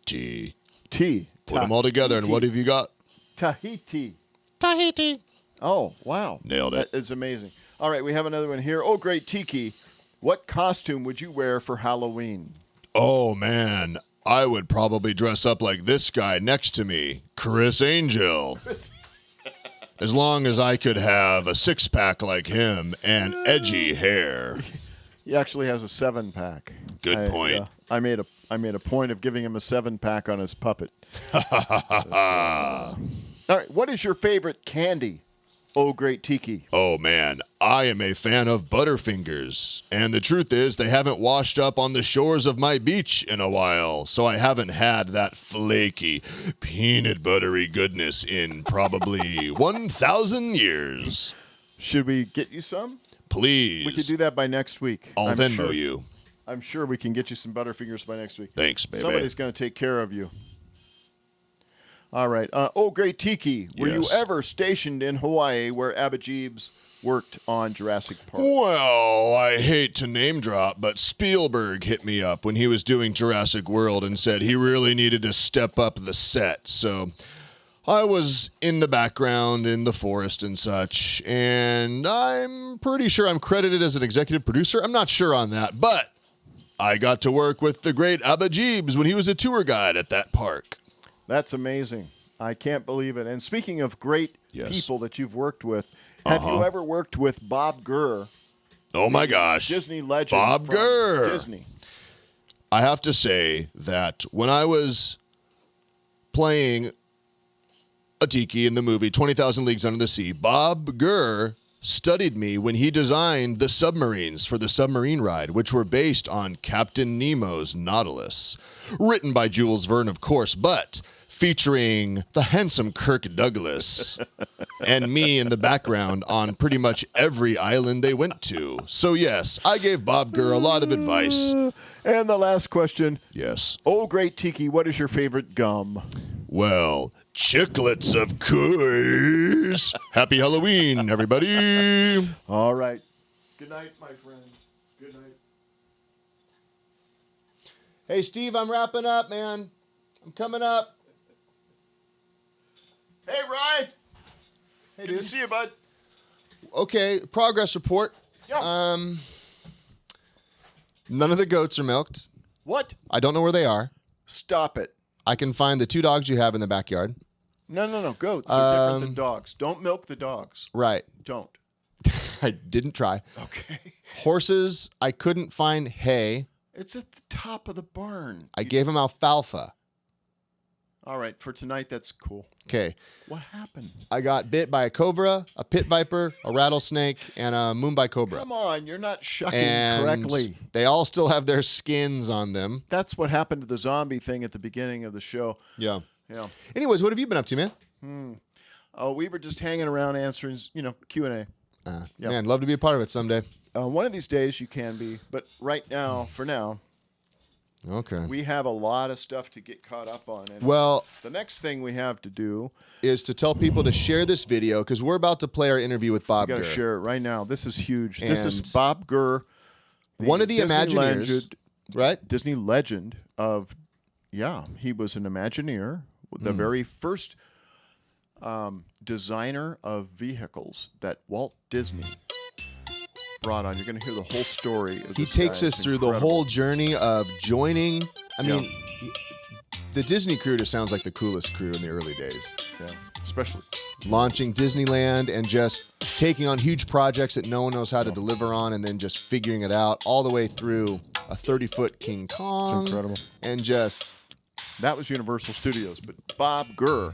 T. T. Put them all together, and what have you got? Tahiti. Tahiti. Oh, wow. Nailed it. That is amazing. All right, we have another one here. Oh, great Tiki. What costume would you wear for Halloween? Oh, man. I would probably dress up like this guy next to me, Chris Angel. As long as I could have a six-pack like him and edgy hair. He actually has a 7-pack. Good point. I made a point of giving him a 7-pack on his puppet. All right, what is your favorite candy? Oh, great Tiki. Oh, man, I am a fan of Butterfingers. And the truth is, they haven't washed up on the shores of my beach in a while, so I haven't had that flaky, peanut buttery goodness in probably 1,000 years. Should we get you some? Please. We could do that by next week. I'll I'm Venmo sure. you. I'm sure we can get you some Butterfingers by next week. Thanks, baby. Somebody's going to take care of you. All right. Oh, great Tiki. Were Yes. you ever stationed in Hawaii where Abba Geebz worked on Jurassic Park? Well, I hate to name drop, but Spielberg hit me up when he was doing Jurassic World and said he really needed to step up the set. So I was in the background in the forest and such, and I'm pretty sure I'm credited as an executive producer. I'm not sure on that, but I got to work with the great Abba Geebz when he was a tour guide at that park. That's amazing. I can't believe it. And speaking of great Yes. people that you've worked with, have you ever worked with Bob Gurr, Oh my gosh. Disney legend Bob from Gurr. Disney? I have to say that when I was playing a tiki in the movie 20,000 Leagues Under the Sea, Bob Gurr studied me when he designed the submarines for the submarine ride, which were based on Captain Nemo's Nautilus. Written by Jules Verne, of course, but featuring the handsome Kirk Douglas and me in the background on pretty much every island they went to. So yes, I gave Bob Gurr a lot of advice. And the last question. Yes. Oh, great Tiki, what is your favorite gum? Well, chiclets, of course. Happy Halloween, everybody. All right. Good night, my friend. Good night. Hey, Steve, I'm wrapping up, man. I'm coming up. Hey, Ryan. Hey, Good dude. to see you, bud. Okay, progress report. Yeah. None of the goats are milked. What? I don't know where they are. Stop it. I can find the 2 dogs you have in the backyard. No. Goats are different than dogs. Don't milk the dogs. Right. Don't. I didn't try. Okay. Horses, I couldn't find hay. It's at the top of the barn. I gave them alfalfa. All right. For tonight, that's cool. Okay. What happened? I got bit by a cobra, a pit viper, a rattlesnake, and a Mumbai cobra. Come on. You're not shucking And correctly. they all still have their skins on them. That's what happened to the zombie thing at the beginning of the show. Yeah. Yeah. Anyways, what have you been up to, man? Oh, we were just hanging around answering, Q&A. Yeah. Man, love to be a part of it someday. One of these days you can be, but right now, for now, Okay. we have a lot of stuff to get caught up on. And Well, the next thing we have to do, is to tell people to share this video because we're about to play our interview with Bob we got to Gurr. share it right now. This is huge. This is And Bob Gurr, one of the Disney Imagineers, legend- right? Disney legend of, he was an Imagineer, the very first designer of vehicles that Walt Disney brought on. You're going to hear the whole story. Of He this takes guy. us It's through the incredible. whole journey of joining. I Yeah. mean, the Disney crew just sounds like the coolest crew in the early days. Yeah, especially. Launching Disneyland and just taking on huge projects that no one knows how to deliver on and then just figuring it out all the way through a 30-foot King Kong. It's incredible. And just, That was Universal Studios, but Bob Gurr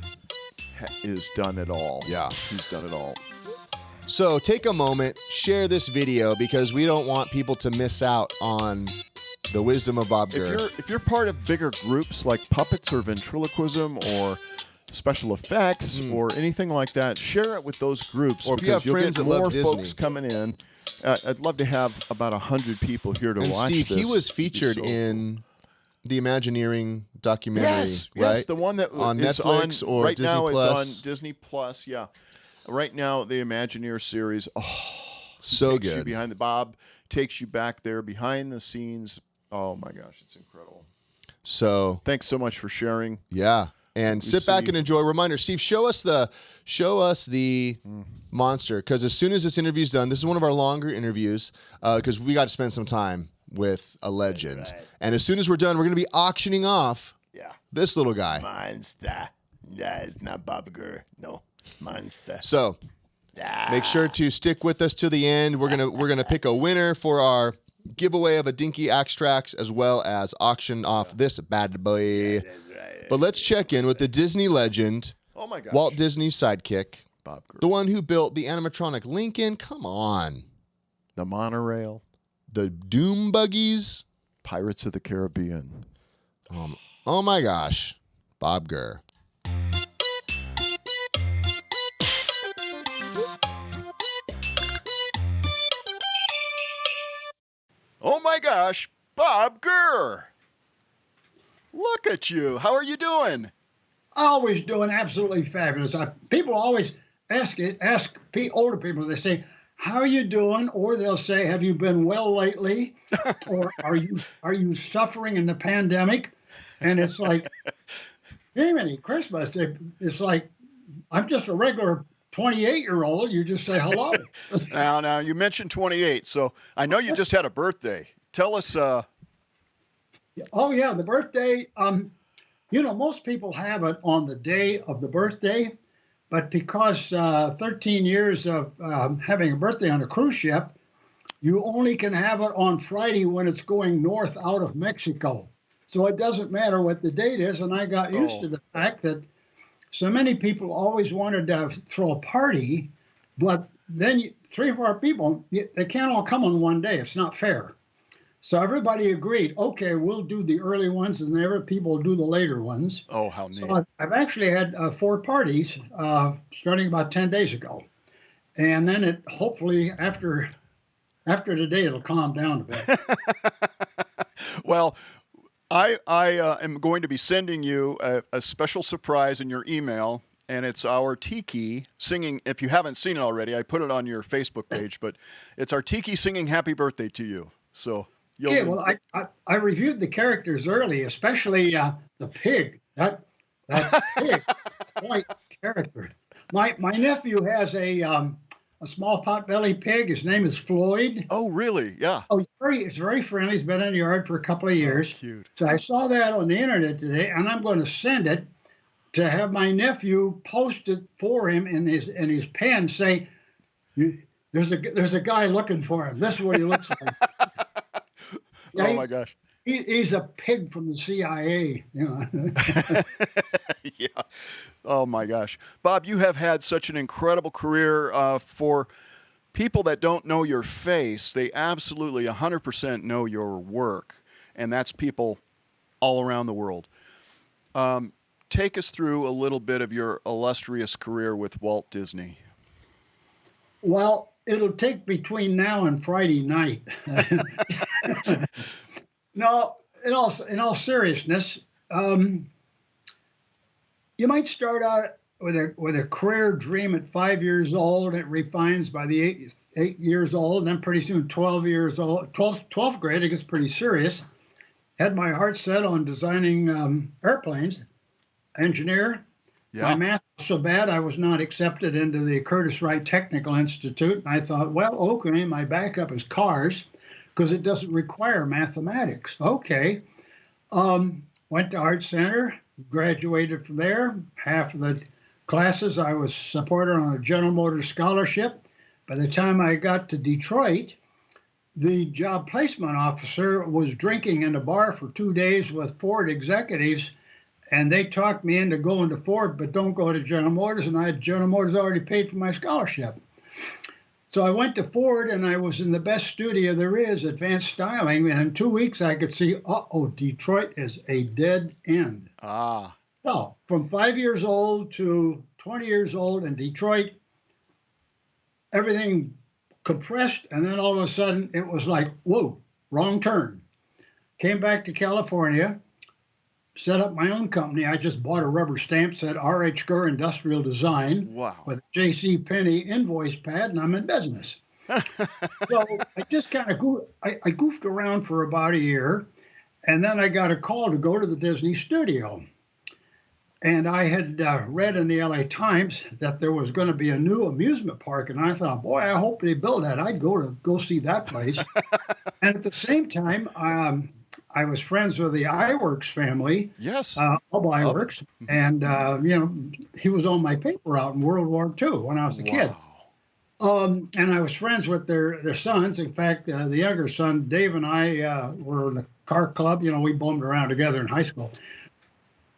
is done it all. Yeah. He's done it all. so take a moment, share this video because we don't want people to miss out on the wisdom of Bob Gurr. If you're part of bigger groups like puppets or ventriloquism or special effects or anything like that, share it with those groups. Or if you have because you'll friends get that love more Disney. folks coming in. I'd love to have about 100 people here to And watch Steve, this. he was It'd be featured so in the Imagineering documentary, Yes, right? yes, the one that On is Netflix or right Disney now Plus. it's on Disney Plus. Yeah, right now the Imagineer series. So takes you good. behind the Bob takes you back there behind the scenes. Oh my gosh, it's incredible. So Thanks so much for sharing. yeah, and sit back and enjoy. Reminder, Steve, show us the monster because as soon as this interview's done, this is one of our longer interviews because we got to spend some time with a legend. And as soon as we're done, we're going to be auctioning off this little guy. Monster. Yeah, it's not Bob Gurr. No, monster. So make sure to stick with us to the end. We're gonna pick a winner for our giveaway of a Dinky Extracts as well as auction off this bad boy. But let's check in with the Disney legend, Oh my gosh. Walt Disney's sidekick, Bob Gurr. the one who built the animatronic Lincoln. Come on, The monorail. the Doom buggies. Pirates of the Caribbean. Oh my gosh, Bob Gurr. Oh my gosh, Bob Gurr. Look at you. How are you doing? Always doing absolutely fabulous. People always ask older people. They say, "How are you doing?" Or they'll say, "Have you been well lately?" Or are you suffering in the pandemic? And it's like, hey, many Christmas. It's like I'm just a regular 28-year-old. You just say hello. Now, you mentioned 28, so I know you just had a birthday. Tell us. Oh yeah, the birthday. Most people have it on the day of the birthday, but because 13 years of having a birthday on a cruise ship, you only can have it on Friday when it's going north out of Mexico. So it doesn't matter what the date is. And I got used to the fact that so many people always wanted to throw a party, but then 3 or 4 people, they can't all come on one day. It's not fair. So everybody agreed, okay, we'll do the early ones and the other people do the later ones. Oh, how neat. So I've actually had 4 parties starting about 10 days ago. And then it hopefully after today, it'll calm down a bit. Well, I am going to be sending you a special surprise in your email, and it's our Tiki singing. If you haven't seen it already, I put it on your Facebook page, but it's our Tiki singing happy birthday to you. So Okay, well, I reviewed the characters early, especially the pig. That pig, white character. My nephew has a small potbelly pig. His name is Floyd. Oh, really? Yeah. Oh, he's very friendly. He's been in the yard for a couple of years. Oh, cute. So I saw that on the internet today, and I'm going to send it to have my nephew post it for him in his pen. Say, there's a guy looking for him. This is what he looks like. Yeah, oh my gosh. He's a pig from the CIA. Yeah. Oh my gosh. Bob, you have had such an incredible career. For people that don't know your face, they absolutely 100% know your work. And that's people all around the world. Take us through a little bit of your illustrious career with Walt Disney. Well, it'll take between now and Friday night. No, in all seriousness, you might start out with a career dream at 5 years old. It refines by the 8 years old. Then pretty soon 12 years old, 12th grade, it gets pretty serious. Had my heart set on designing airplanes. Engineer. Yeah. My math was so bad I was not accepted into the Curtis Wright Technical Institute. And I thought, well, okay, my backup is cars because it doesn't require mathematics. Okay. Went to Art Center, graduated from there. Half of the classes I was supported on a General Motors scholarship. By the time I got to Detroit, the job placement officer was drinking in a bar for 2 days with Ford executives. And they talked me into going to Ford, but don't go to General Motors. And General Motors already paid for my scholarship. So I went to Ford, and I was in the best studio there is, advanced styling. And in 2 weeks, I could see, Detroit is a dead end. Ah. So from 5 years old to 20 years old in Detroit, everything compressed. And then all of a sudden, it was like, whoa, wrong turn. Came back to California. Set up my own company. I just bought a rubber stamp, said R.H. Gurr Industrial Design. Wow. With a J.C. Penney invoice pad, and I'm in business. So I just kind of I goofed around for about a year, and then I got a call to go to the Disney studio. And I had read in the LA Times that there was going to be a new amusement park, and I thought, boy, I hope they build that. I'd go see that place. And at the same time, I was friends with the iWorks family. Yes. Abba iWorks. And, he was on my paper out in World War II when I was a kid. And I was friends with their sons. In fact, the younger son, Dave, and I were in the car club. We bummed around together in high school.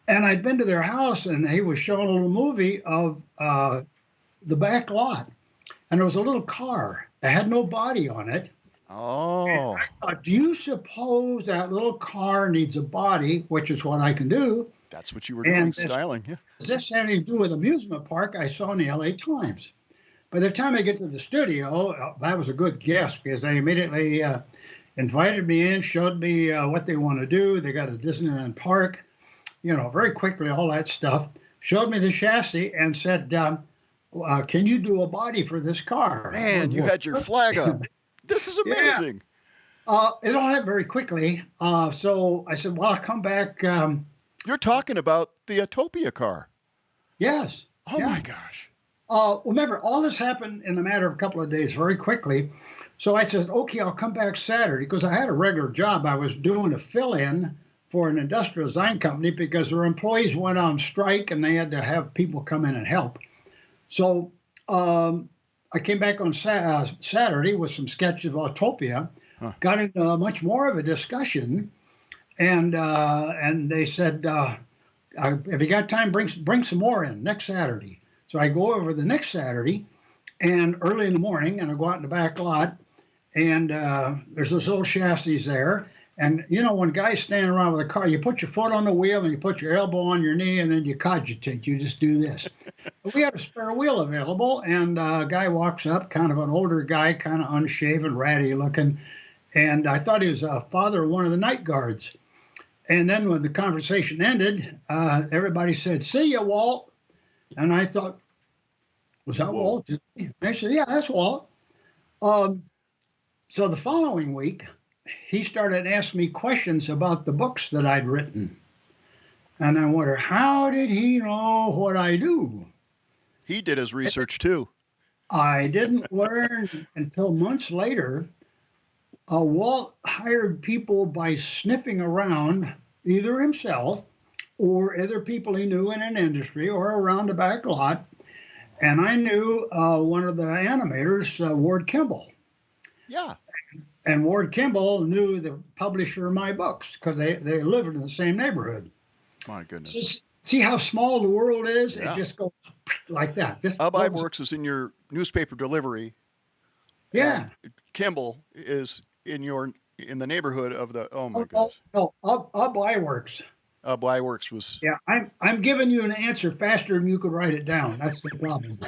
And I'd been to their house, and he was showing a little movie of the back lot. And there was a little car that had no body on it. Oh. And I thought, do you suppose that little car needs a body, which is what I can do? That's what you were doing, styling. Yeah. Does this have anything to do with amusement park? I saw in the LA Times. By the time I get to the studio, that was a good guess because they immediately invited me in, showed me what they want to do. They got a Disneyland park, very quickly, all that stuff. Showed me the chassis and said, can you do a body for this car? Man, you had your flag up. This is amazing. Yeah. It all happened very quickly. So I said, well, I'll come back. You're talking about the Autopia car. Yes. Oh, my gosh. Remember, all this happened in a matter of a couple of days, very quickly. So I said, okay, I'll come back Saturday because I had a regular job. I was doing a fill-in for an industrial design company because their employees went on strike and they had to have people come in and help. So I came back on Saturday with some sketches of Autopia, got into much more of a discussion, and they said, if you got time, bring some more in next Saturday. So I go over the next Saturday, and early in the morning, and I go out in the back lot, and there's this little chassis there. And you know, when guys stand around with a car, you put your foot on the wheel and you put your elbow on your knee and then you cogitate. You just do this. But we had a spare wheel available, and a guy walks up, kind of an older guy, kind of unshaven, ratty looking. And I thought he was a father of one of the night guards. And then when the conversation ended, everybody said, "See ya, Walt." And I thought, was that Walt? And they said, "Yeah, that's Walt." So the following week, he started asking me questions about the books that I'd written. And I wonder, how did he know what I do? He did his research too. I didn't learn until months later. Walt hired people by sniffing around, either himself or other people he knew in an industry or around the back lot. And I knew one of the animators, Ward Kimball. Yeah. And Ward Kimball knew the publisher of my books because they lived in the same neighborhood. My goodness. Just see how small the world is? Yeah. It just goes like that. Abba Works is in your newspaper delivery. Yeah. Kimball is in the neighborhood of the, oh my goodness. No, Abba Works. Abba Works was. Yeah, I'm giving you an answer faster than you could write it down. That's the problem.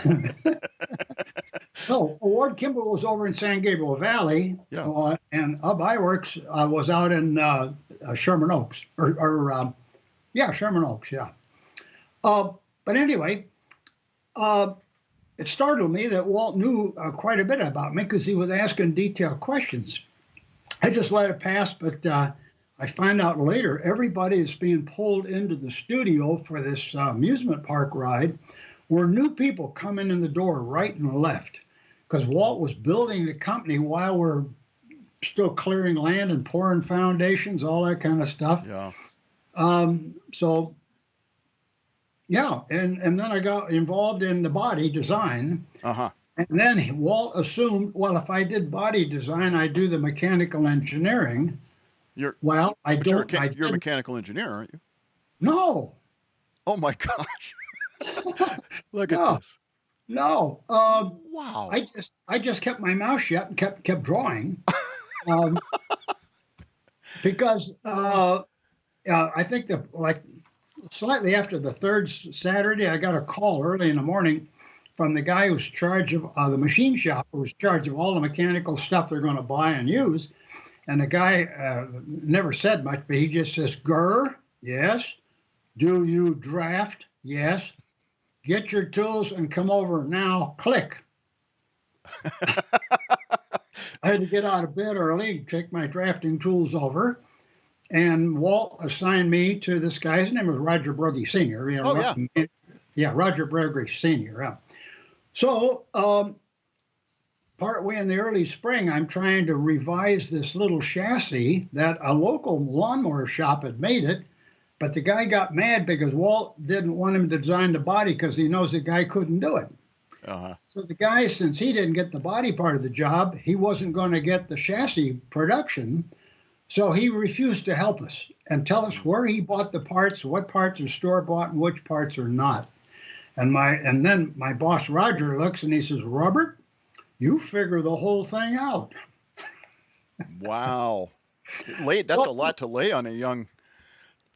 No, Ward Kimball was over in San Gabriel Valley, and Abba Works was out in Sherman Oaks, Sherman Oaks, yeah. But anyway, it startled me that Walt knew quite a bit about me because he was asking detailed questions. I just let it pass, but I find out later everybody that's being pulled into the studio for this amusement park ride were new people coming in the door right and left because Walt was building the company while we're still clearing land and pouring foundations, all that kind of stuff. Yeah. So, yeah, and then I got involved in the body design. Uh-huh. And then Walt assumed, well, if I did body design, I'd do the mechanical engineering. You're a mechanical engineer, aren't you? No. Oh my gosh. Look at this. No. Wow. I just kept my mouth shut and kept drawing. Because I think slightly after the third Saturday, I got a call early in the morning from the guy who's in charge of the machine shop, who's in charge of all the mechanical stuff they're going to buy and use. And the guy never said much, but he just says, "Gurr, yes. Do you draft? Yes. Get your tools and come over now. Click." I had to get out of bed early, take my drafting tools over. And Walt assigned me to this guy. His name was Roger Broggie Sr. Roger Broggie Sr. Yeah. So, partway in the early spring, I'm trying to revise this little chassis that a local lawnmower shop had made it, but the guy got mad because Walt didn't want him to design the body because he knows the guy couldn't do it. Uh-huh. So the guy, since he didn't get the body part of the job, he wasn't going to get the chassis production. So he refused to help us and tell us where he bought the parts, what parts are store-bought and which parts are not. And then my boss, Roger, looks and he says, "Robert, you figure the whole thing out." Wow. That's a lot to lay on a young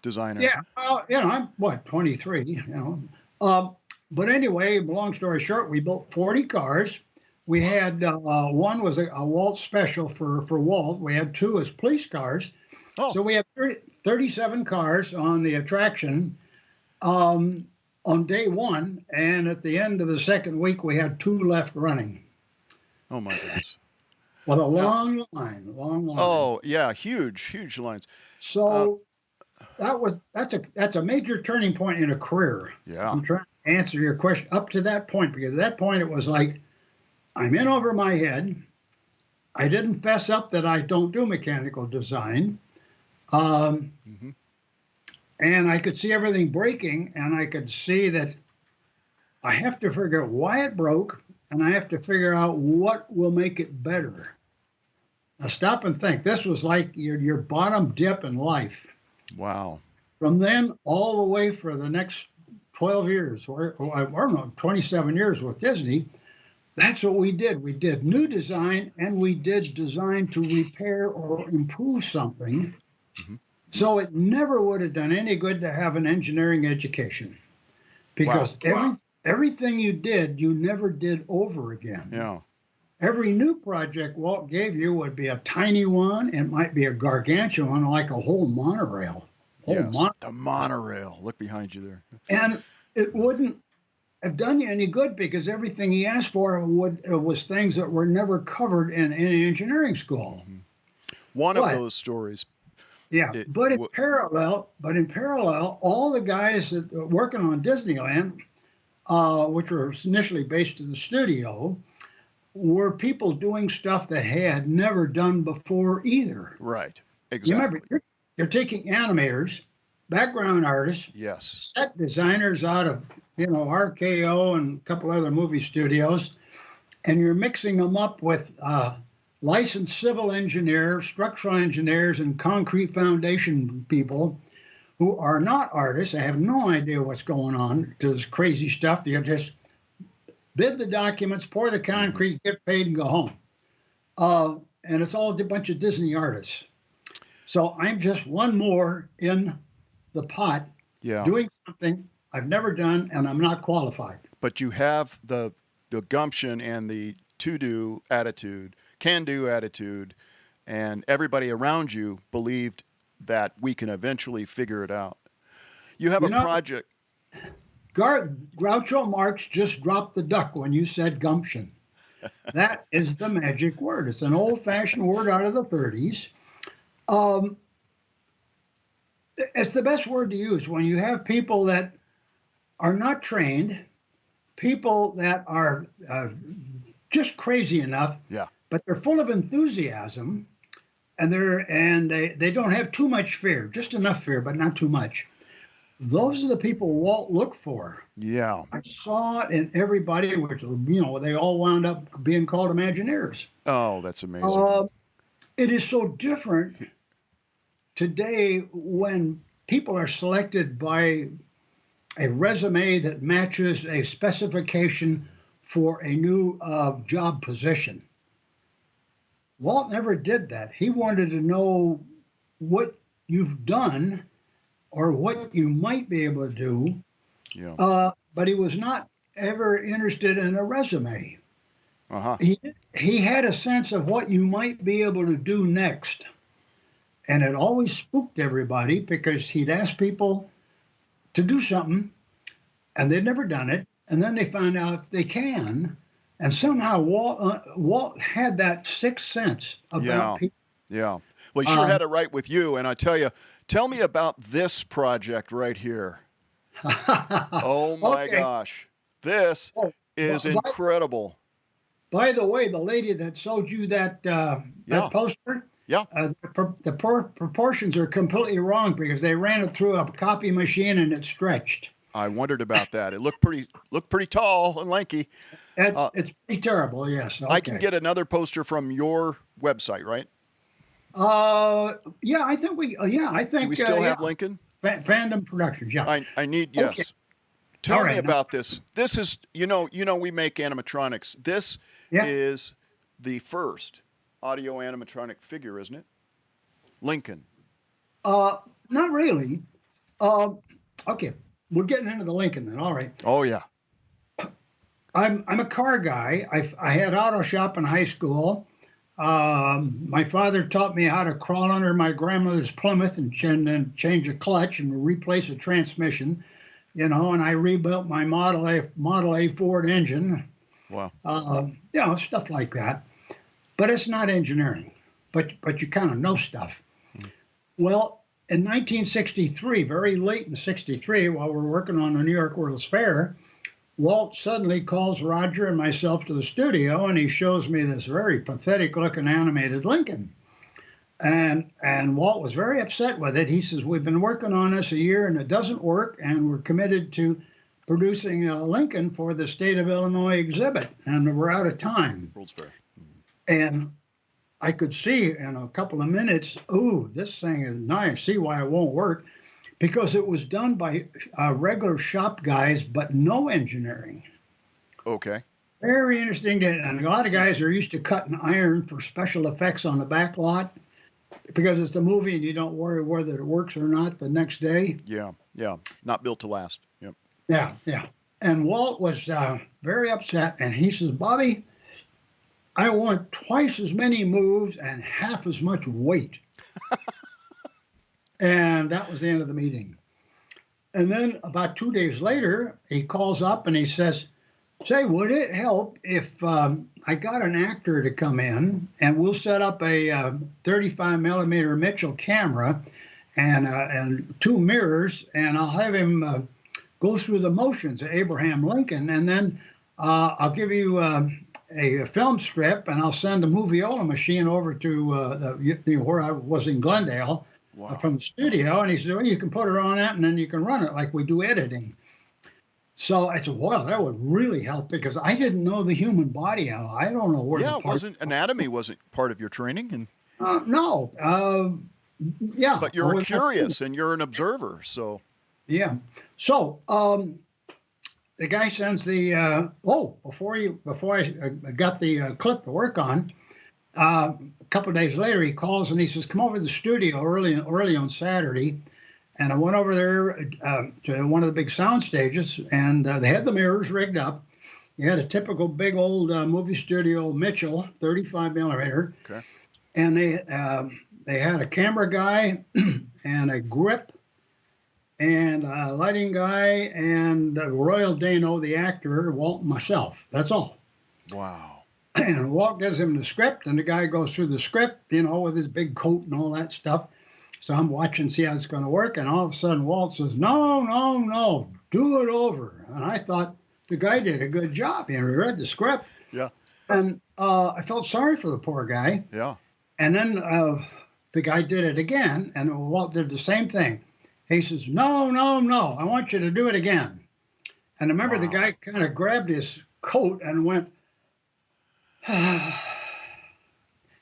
designer. Yeah, well, I'm 23, but anyway, long story short, we built 40 cars. We had one was a Walt special for Walt. We had two as police cars. Oh. So we had 37 cars on the attraction on day one, and at the end of the second week, we had two left running. Oh my goodness! With a long line. Oh yeah, huge lines. So that's a major turning point in a career. Yeah. I'm trying to answer your question up to that point, because at that point it was like, I'm in over my head. I didn't fess up that I don't do mechanical design. and I could see everything breaking, and I could see that I have to figure out why it broke, and I have to figure out what will make it better. Now stop and think. This was like your bottom dip in life. Wow. From then all the way for the next 12 years, or no, 27 years with Disney, that's what we did. We did new design, and we did design to repair or improve something. Mm-hmm. So it never would have done any good to have an engineering education, because everything you did, you never did over again. Yeah. Every new project Walt gave you would be a tiny one. It might be a gargantuan one, like a whole monorail. Yes, the monorail. Look behind you there. And it wouldn't have done you any good, because everything he asked for was things that were never covered in any engineering school. Mm-hmm. One of those stories. Yeah, but in parallel, all the guys that were working on Disneyland, which were initially based in the studio, were people doing stuff that they had never done before either. Right. Exactly. You remember, you're taking animators, background artists, yes, set designers out of RKO and a couple other movie studios, and you're mixing them up with licensed civil engineers, structural engineers, and concrete foundation people who are not artists. They have no idea what's going on to this crazy stuff. You just bid the documents, pour the concrete, get paid, and go home. And it's all a bunch of Disney artists. So I'm just one more in the pot, doing something I've never done, and I'm not qualified. But you have the gumption and the to-do attitude, can-do attitude, and everybody around you believed that we can eventually figure it out. You have a project. Groucho Marx just dropped the duck when you said gumption. That is the magic word. It's an old-fashioned word out of the 30s. It's the best word to use when you have people that are not trained, people that are just crazy enough, but they're full of enthusiasm, and they don't have too much fear, just enough fear, but not too much. Those are the people Walt looked for. Yeah. I saw it in everybody, which, they all wound up being called Imagineers. Oh, that's amazing. It is so different today when people are selected by a resume that matches a specification for a new job position. Walt never did that. He wanted to know what you've done or what you might be able to do, but he was not ever interested in a resume. He had a sense of what you might be able to do next. And it always spooked everybody, because he'd ask people to do something, and they'd never done it, and then they found out they can. And somehow Walt had that sixth sense about people. Yeah. Well, he sure had it right with you. And I tell me about this project right here. Oh, my gosh. This is incredible. By the way, the lady that sold you that poster, the proportions are completely wrong, because they ran it through a copy machine and it stretched. I wondered about that. It looked pretty tall and lanky. It's pretty terrible, yes. Okay. I can get another poster from your website, right? Yeah, I think I think. Do we still have Lincoln? Fandom Productions, yeah. I need, yes. Okay. Tell me about this. This is, we make animatronics. This is the first audio animatronic figure, isn't it? Lincoln. Not really. Okay, we're getting into the Lincoln then. All right. Oh yeah. I'm a car guy. I had auto shop in high school. My father taught me how to crawl under my grandmother's Plymouth and change a clutch and replace a transmission, and I rebuilt my Model A Ford engine. Wow. Stuff like that. But it's not engineering. But you kind of know stuff. Well, in 1963, very late in '63, while we're working on the New York World's Fair, Walt suddenly calls Roger and myself to the studio, and he shows me this very pathetic-looking animated Lincoln. And Walt was very upset with it. He says, "We've been working on this a year and it doesn't work, and we're committed to producing a Lincoln for the state of Illinois exhibit, and we're out of time." World's Fair. And I could see in a couple of minutes, ooh, this thing is nice. See why it won't work, because it was done by regular shop guys, but no engineering. Okay. Very interesting. And a lot of guys are used to cutting iron for special effects on the back lot, because it's a movie and you don't worry whether it works or not the next day. Yeah. Yeah. Not built to last. Yep. Yeah, yeah. And Walt was very upset, and he says, "Bobby, I want twice as many moves and half as much weight." And that was the end of the meeting. And then about 2 days later, he calls up and he says, "Say, would it help if I got an actor to come in, and we'll set up a 35 millimeter Mitchell camera and 2 mirrors, and I'll have him go through the motions of Abraham Lincoln, and then I'll give you a film strip, and I'll send a moviola machine over to where I was in Glendale." Wow. From the studio. And he said, "Well, you can put it on that, and then you can run it like we do editing." So I said, "Well, that would really help," because I didn't know the human body. I don't know where. Yeah, the parts. anatomy wasn't part of your training, and No. Yeah. but you're curious and you're an observer, so Yeah. So the guy sends the before I got the clip to work on. A couple of days later, he calls and he says, "Come over to the studio early on Saturday." And I went over there to one of the big sound stages, and they had the mirrors rigged up. You had a typical big old movie studio Mitchell 35 millimeter. okay. And they had a camera guy and a grip and a lighting guy and Royal Dano, the actor, Walt, and myself. That's all. Wow. And Walt gives him the script, and the guy goes through the script, with his big coat and all that stuff. So I'm watching, see how it's going to work, and all of a sudden Walt says, No, do it over. And I thought the guy did a good job. He read the script. Yeah. And I felt sorry for the poor guy. Yeah. And then the guy did it again, and Walt did the same thing. He says, No, I want you to do it again. And I remember the guy kind of grabbed his coat and went, and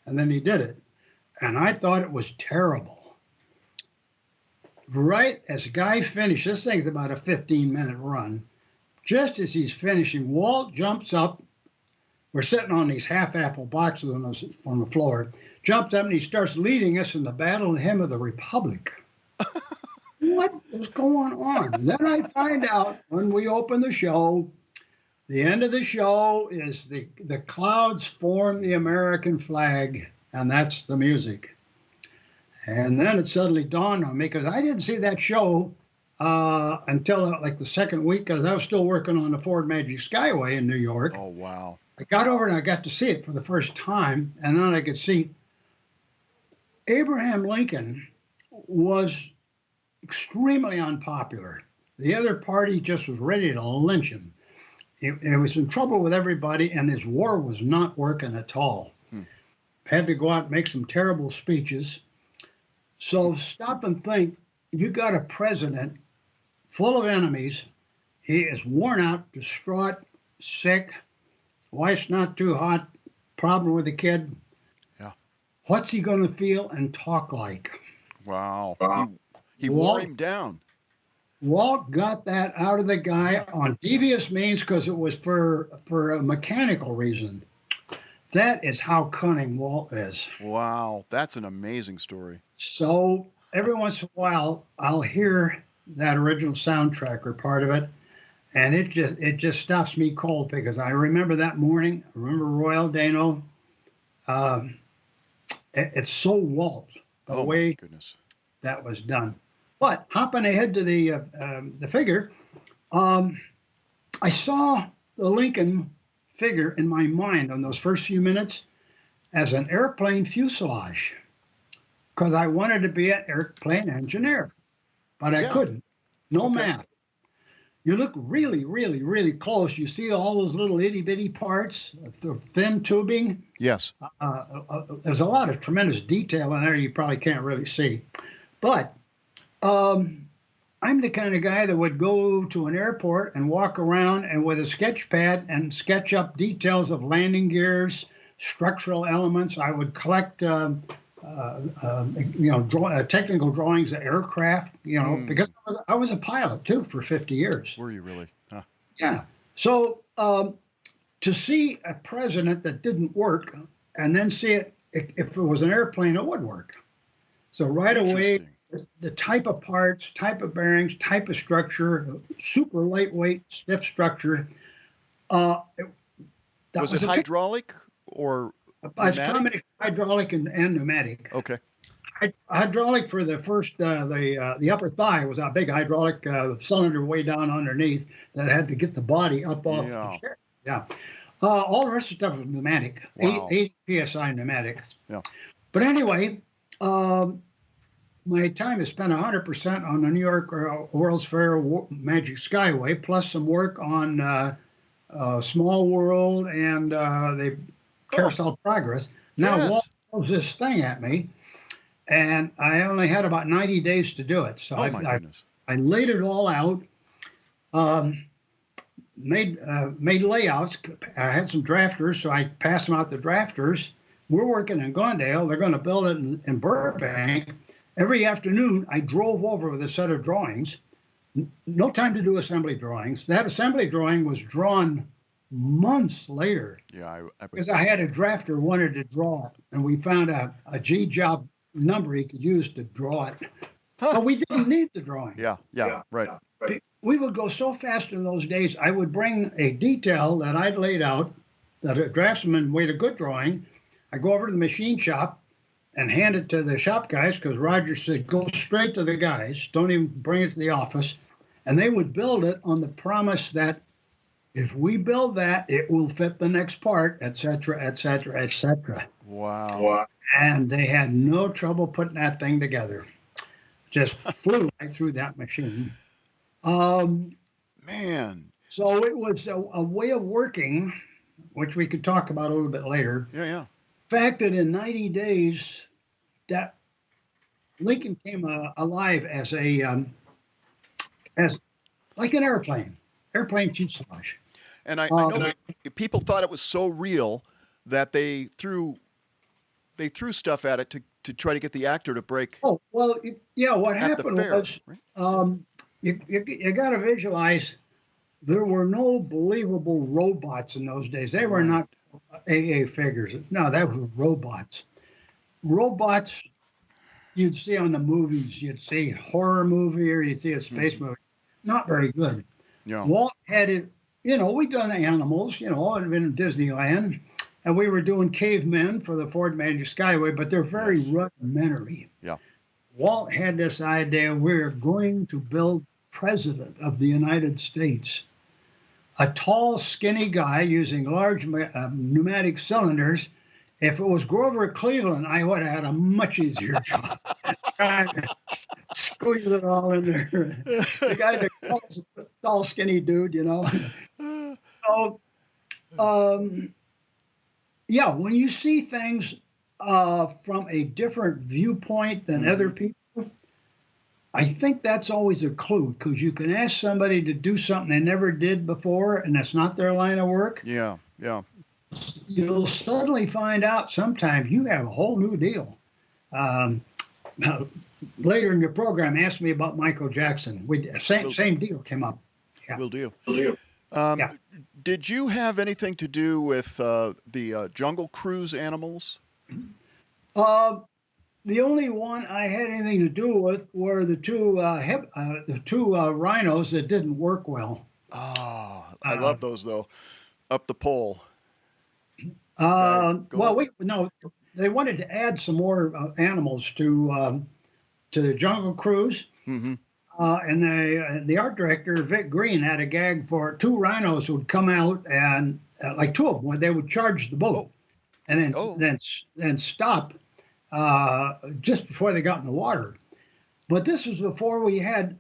then he did it. And I thought it was terrible. Right as the guy finished, this thing's about a 15-minute run. Just as he's finishing, Walt jumps up. We're sitting on these half-apple boxes on the floor. Jumps up and he starts leading us in the Battle Hymn of the Republic. What is going on? And then I find out when we open the show, the end of the show is the clouds form the American flag, and that's the music. And then it suddenly dawned on me, because I didn't see that show until like the second week, because I was still working on the Ford Magic Skyway in New York. Oh, wow. I got over and I got to see it for the first time, and then I could see Abraham Lincoln was extremely unpopular. The other party just was ready to lynch him. He was in trouble with everybody, and his war was not working at all. Had to go out and make some terrible speeches. So stop and think, you got a president full of enemies. He is worn out, distraught, sick, wife's not too hot, problem with the kid. Yeah. What's he going to feel and talk like? Wow. He wore him down. Walt got that out of the guy on devious means, because it was for a mechanical reason. That is how cunning Walt is. Wow. That's an amazing story. So every once in a while, I'll hear that original soundtrack or part of it, and it just stops me cold, because I remember that morning. I remember Royal Dano. It's so Walt, the way that was done. But hopping ahead to the figure, I saw the Lincoln figure in my mind on those first few minutes as an airplane fuselage, because I wanted to be an airplane engineer, but I couldn't. No math. you look really, really, really close. You see all those little itty bitty parts, the thin tubing. Yes. There's a lot of tremendous detail in there you probably can't really see. But I'm the kind of guy that would go to an airport and walk around and with a sketch pad and sketch up details of landing gears, structural elements. I would collect, technical drawings of aircraft, because I was a pilot too for 50 years. Were you really? Huh. Yeah. So to see a president that didn't work and then see it, if it was an airplane, it would work. So right away, the type of parts, type of bearings, type of structure, super lightweight, stiff structure. Was it hydraulic or it's a combination of hydraulic and pneumatic. Okay. Hydraulic for the first, the upper thigh was a big hydraulic cylinder way down underneath that had to get the body up off the chair. Yeah. All the rest of the stuff was pneumatic, Wow. 80 PSI pneumatic. Yeah. But anyway, my time is spent 100% on the New York World's Fair Magic Skyway, plus some work on Small World and the Carousel Progress. Now, Yes. Walt throws this thing at me, and I only had about 90 days to do it. So Oh, my goodness. I laid it all out, made layouts. I had some drafters, so I passed them out to drafters. We're working in Gondale. They're going to build it in Burbank. Every afternoon, I drove over with a set of drawings. No time to do assembly drawings. That assembly drawing was drawn months later. Yeah, because I had a drafter who wanted to draw it, and we found a G-job number he could use to draw it. But we didn't need the drawing. Yeah, right. We would go so fast in those days, I would bring a detail that I'd laid out, that a draftsman made a good drawing. I go over to the machine shop and hand it to the shop guys, because Roger said, go straight to the guys, don't even bring it to the office. And they would build it on the promise that if we build that, it will fit the next part, et cetera, et cetera, et cetera. Wow. And they had no trouble putting that thing together. Just flew right through that machine. Man. So it was a way of working, which we could talk about a little bit later. Yeah. Fact that in 90 days, that Lincoln came alive as like an airplane fuselage. And I know that people thought it was so real that they threw stuff at it to try to get the actor to break. Oh, well, yeah, what at the happened fair, was, right? you got to visualize there were no believable robots in those days. They were not AA figures. No, that was robots. Robots you'd see on the movies. You'd see a horror movie or you'd see a space movie. Not very good. Yeah. Walt had it, we'd done animals, I'd been in Disneyland, and we were doing cavemen for the Ford Magic Skyway, but they're very rudimentary. Yeah. Walt had this idea, we're going to build President of the United States. A tall, skinny guy using large pneumatic cylinders. If it was Grover Cleveland, I would have had a much easier job. Trying to squeeze it all in there. The guy's a tall, skinny dude, So, when you see things from a different viewpoint than other people, I think that's always a clue, because you can ask somebody to do something they never did before, and that's not their line of work. Yeah. You'll suddenly find out sometimes you have a whole new deal. Later in your program, ask me about Michael Jackson. Same deal came up. Yeah. Will do. Yeah. Did you have anything to do with the Jungle Cruise animals? The only one I had anything to do with were the two rhinos that didn't work well. Oh, I love those though. Up the pole. They wanted to add some more animals to the Jungle Cruise. Mm-hmm. And the art director, Vic Green, had a gag for two rhinos who would come out and like two of them, they would charge the boat and then stop just before they got in the water. But this was before we had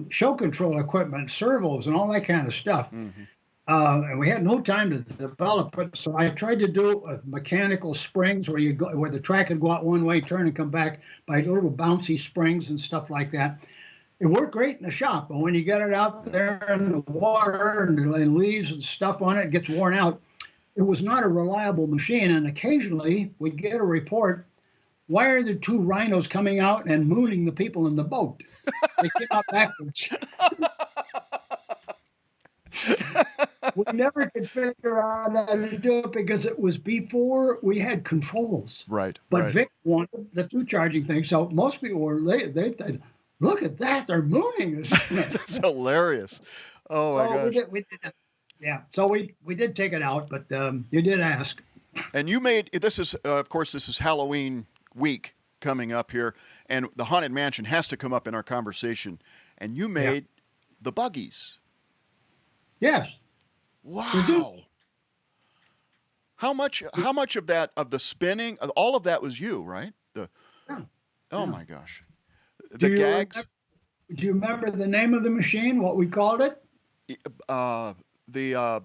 show control equipment, servos, and all that kind of stuff. And we had no time to develop it. So I tried to do it with mechanical springs where the track could go out one way, turn and come back by little bouncy springs and stuff like that. It worked great in the shop, but when you get it out there in the water and leaves and stuff on it, it gets worn out. It was not a reliable machine, and occasionally we'd get a report, why are there two rhinos coming out and mooning the people in the boat? They came out backwards. We never could figure out how to do it because it was before we had controls. Right. But right. Vic wanted the two charging thing, so most people were they said, look at that, they're mooning us. That's hilarious. Oh my gosh. We did that. Yeah, so we did take it out, but you did ask. And you made this is of course this is Halloween week coming up here, and the Haunted Mansion has to come up in our conversation. And you made the buggies. Yes. Wow. How much of that of the spinning, all of that was you, right? Oh my gosh. The gags. Do you remember the name of the machine? What we called it? The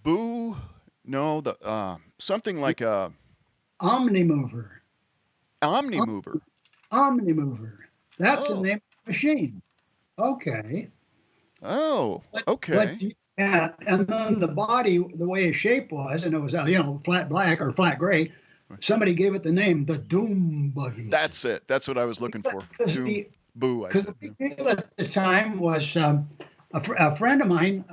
boo. No, the something like a Omnimover. Omnimover. Omnimover. That's the name of the machine. Okay. Oh, okay. Yeah, and then the body, the way its shape was, and it was flat black or flat gray. Somebody gave it the name the Doom Buggy. That's it. That's what I was looking for. Boo. Because the big deal at the time was a friend of mine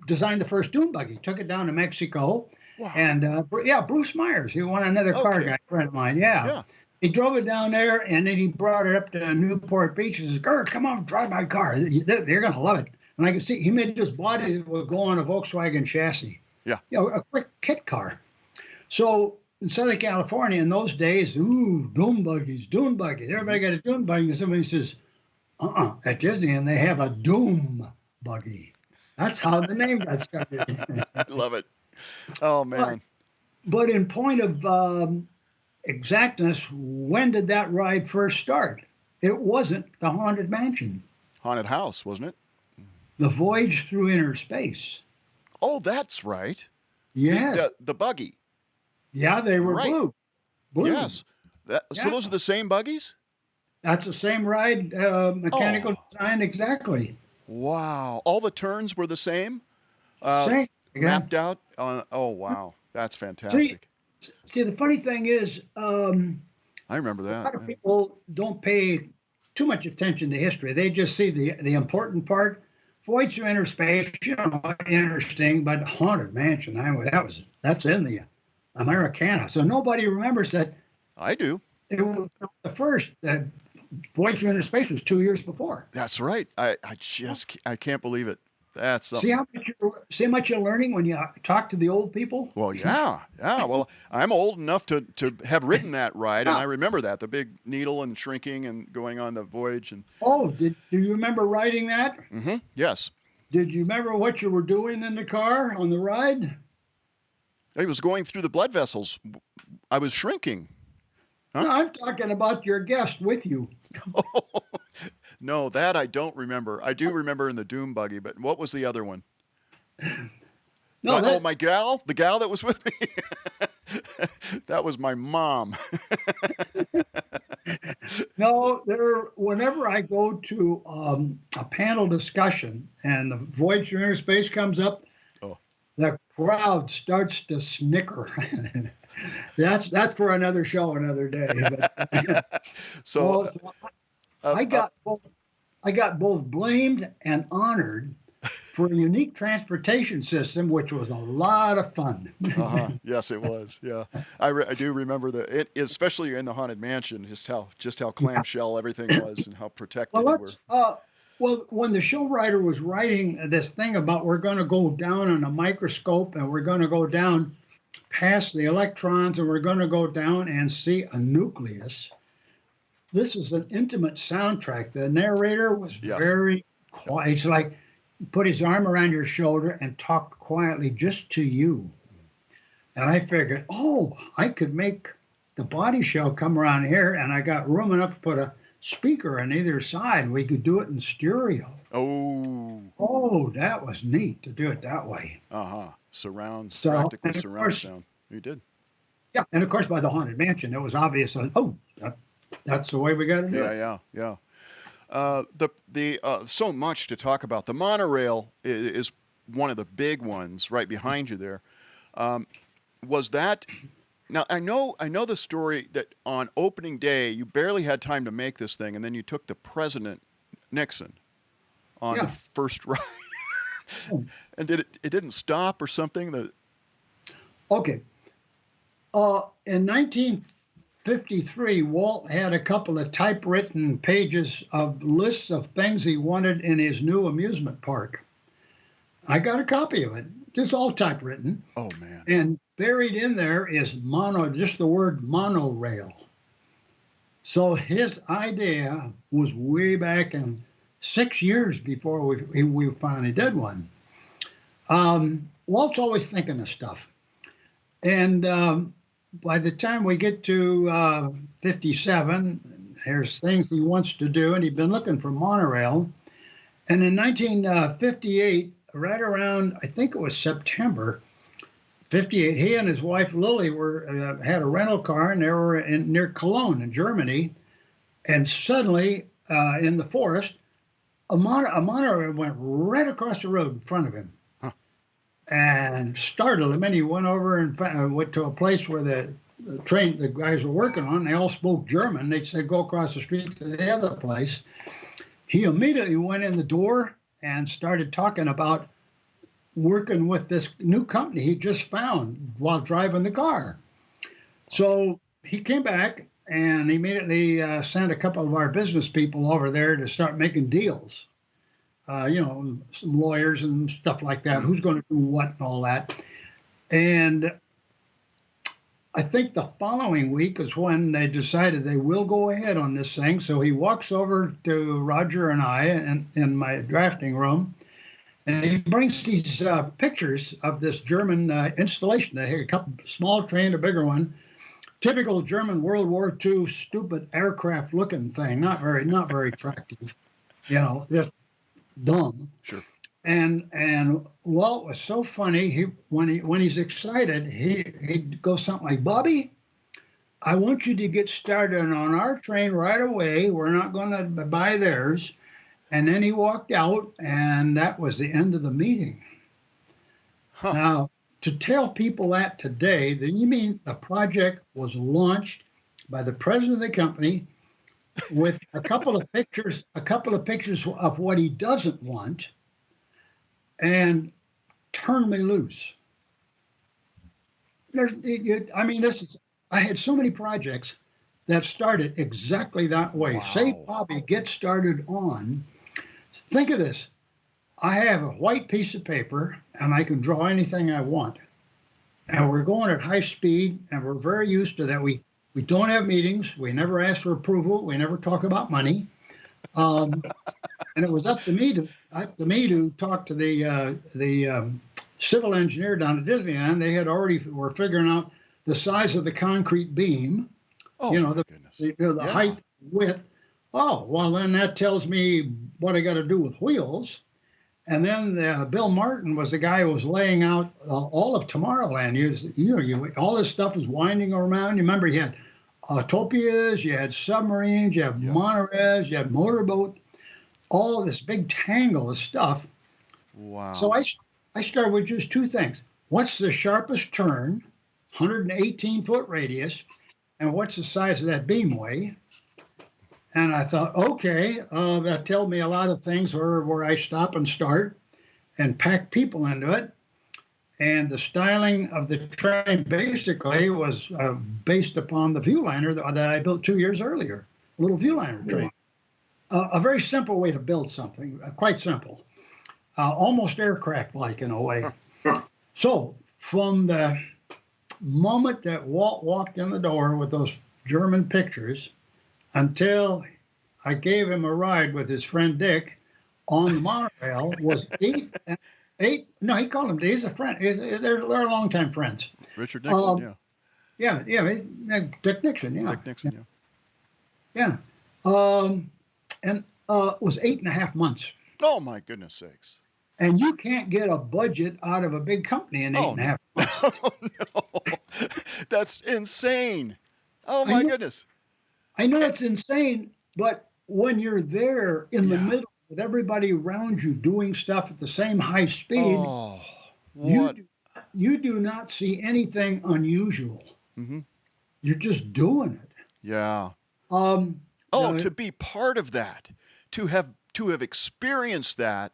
designed the first Doom Buggy. Took it down to Mexico, and Bruce Myers. He was another car guy friend of mine. Yeah. He drove it down there, and then he brought it up to Newport Beach. He says, "Gurr, come on, drive my car. They're gonna love it." And I could see he made this body that would go on a Volkswagen chassis. Yeah. A quick kit car. So in Southern California in those days, Doom Buggies. Everybody got a Doom Buggy. And somebody says, at Disneyland they have a Doom Buggy. That's how the name got started. I love it. Oh man. But in point of exactness, when did that ride first start? It wasn't the Haunted Mansion. Haunted House, wasn't it? The Voyage Through Inner Space. Oh, that's right. Yes. The buggy. Yeah, they were blue. Yes. So those are the same buggies? That's the same ride, mechanical design, exactly. Wow. All the turns were the same? Same. Mapped out? Oh, wow. That's fantastic. See, the funny thing is, I remember that. A lot of people don't pay too much attention to history. They just see the important part. Voyage Through Inner Space, interesting, but Haunted Mansion, that's in the Americana. So nobody remembers that. I do. It was the first. Voyage Through Inner Space was 2 years before. That's right. I can't believe it. That's something. See how much you're learning when you talk to the old people? Well, yeah. Well, I'm old enough to have ridden that ride, and I remember that, the big needle and shrinking and going on the voyage. And do you remember riding that? Mm-hmm. Yes. Did you remember what you were doing in the car on the ride? I was going through the blood vessels. I was shrinking. Huh? No, I'm talking about your guest with you. No, that I don't remember. I do remember in the Doom Buggy, but what was the other one? No, my gal, the gal that was with me. That was my mom. No, whenever I go to a panel discussion and the Voyage Through Inner Space comes up, the crowd starts to snicker. That's for another show, another day. But, so I got both blamed and honored for a unique transportation system, which was a lot of fun. Yes, it was. Yeah, I do remember that. Especially in the Haunted Mansion, just how clamshell everything was and how protected we were. Well, when the show writer was writing this thing about we're going to go down on a microscope and we're going to go down past the electrons and we're going to go down and see a nucleus. This is an intimate soundtrack. The narrator was very quiet. It's like he put his arm around your shoulder and talked quietly just to you. And I figured, I could make the body shell come around here, and I got room enough to put a speaker on either side, and we could do it in stereo. Oh. Oh, that was neat to do it that way. Surround, So, practically and of surround course- sound. You did. Yeah, and of course, by the Haunted Mansion, it was obvious. That's the way we got to do it. Yeah. So much to talk about. The monorail is one of the big ones right behind you there. Was that? Now I know the story that on opening day you barely had time to make this thing, and then you took the President Nixon on the first ride, and it didn't stop or something. Okay. In 1953, Walt had a couple of typewritten pages of lists of things he wanted in his new amusement park. I got a copy of it, just all typewritten. Oh, man. And buried in there is just the word monorail. So his idea was way back in 6 years before we finally did one. Walt's always thinking of stuff. And by the time we get to 57, there's things he wants to do, and he'd been looking for monorail. And in 1958, right around, I think it was September 58, he and his wife Lily had a rental car, and they were near Cologne in Germany. And suddenly, in the forest, a monorail went right across the road in front of him. And startled him, and he went over and went to a place where the guys were working on. They all spoke German. They said, go across the street to the other place. He immediately went in the door and started talking about working with this new company he just found while driving the car. So he came back and immediately sent a couple of our business people over there to start making deals. Some lawyers and stuff like that, who's going to do what and all that. And I think the following week is when they decided they will go ahead on this thing. So he walks over to Roger and I in my drafting room, and he brings these pictures of this German installation. They had a couple, small train, a bigger one. Typical German World War II stupid aircraft looking thing, not very attractive, just dumb. Sure. And Walt was so funny. When he's excited, he'd go something like, Bobby, I want you to get started on our train right away. We're not going to buy theirs. And then he walked out, and that was the end of the meeting. Now, to tell people that today, then you mean the project was launched by the president of the company with a couple of pictures of what he doesn't want, and turn me loose. I had so many projects that started exactly that way. Wow. Say, Bobby, get started on. Think of this. I have a white piece of paper, and I can draw anything I want. And we're going at high speed, and we're very used to that. We don't have meetings. We never ask for approval. We never talk about money. And it was up to me to talk to the civil engineer down at Disneyland. They had were figuring out the size of the concrete beam. Oh, the height, width. Oh, well, then that tells me what I got to do with wheels. And then Bill Martin was the guy who was laying out all of Tomorrowland. All this stuff was winding around. You remember, you had Autopias, you had submarines, you had monorails, you had motorboat, all this big tangle of stuff. Wow. So I started with just two things. What's the sharpest turn, 118-foot radius, and what's the size of that beamway? And I thought, okay, that tells me a lot of things where I stop and start and pack people into it. And the styling of the train basically was based upon the Viewliner that I built 2 years earlier, a little Viewliner train. A very simple way to build something, quite simple, almost aircraft-like in a way. So from the moment that Walt walked in the door with those German pictures until I gave him a ride with his friend Dick on the monorail was eight. No, he called him. He's a friend. They're longtime friends. Richard Nixon, yeah. Yeah, Dick Nixon. Yeah, Dick Nixon. yeah. And it was 8.5 months. Oh my goodness sakes. And you can't get a budget out of a big company in eight Oh and a half months. Oh no, that's insane. Oh I my know, goodness. I know it's insane, but when you're there in the Yeah. middle with everybody around you doing stuff at the same high speed, Oh, you what? you do not see anything unusual. Hmm. You're just doing it. Yeah. Um, Oh, now, to be part of that, to have experienced that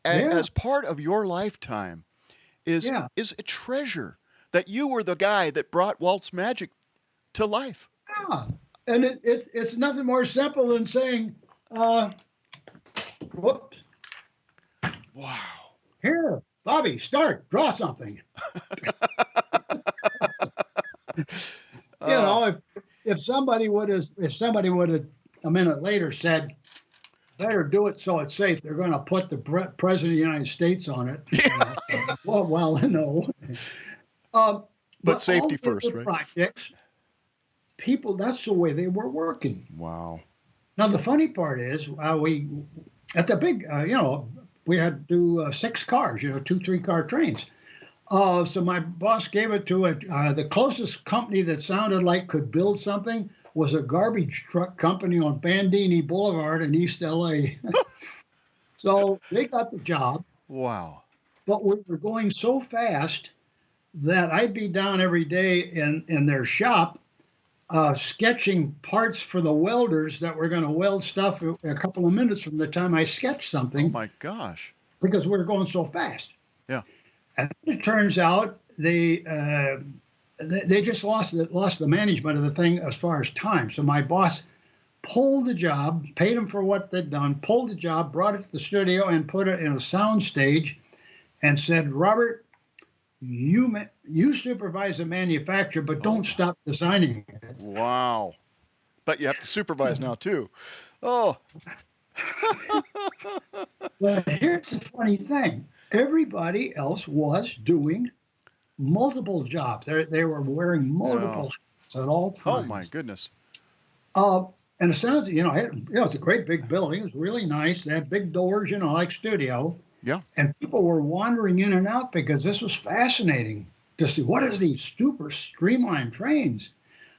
yeah, as part of your lifetime yeah, is a treasure. That you were the guy that brought Walt's magic to life. yeah. And it's nothing more simple than saying, uh, whoops, Wow. here, Bobby, start, draw something. You know, if somebody would have a minute later said, better do it so it's safe. They're going to put the president of the United States on it. Well, no. But safety all the first, other right? projects, people, that's the way they were working. Wow. Now, the funny part is, we, at the big, we had to do 6 cars, 2, 3 car trains. So my boss gave it to the closest company that sounded like could build something was a garbage truck company on Bandini Boulevard in East LA. So they got the job, Wow. but we were going so fast that I'd be down every day in their shop sketching parts for the welders that were going to weld stuff a couple of minutes from the time I sketched Oh something my gosh. because we were going so fast. Yeah. And it turns out they just lost the management of the thing as far as time. So my boss pulled the job, paid them for what they'd done, pulled the job, brought it to the studio, and put it in a sound stage, and said, "Robert, you supervise the manufacturer, but don't stop designing it." Wow. But you have to supervise now too. Oh. But here's the funny thing: everybody else was doing multiple jobs. They were wearing multiple hats at all times. Oh my goodness. And it sounds, it's a great big building. It was really nice. They had big doors, like studio. Yeah. And people were wandering in and out because this was fascinating to see what is these super streamlined trains.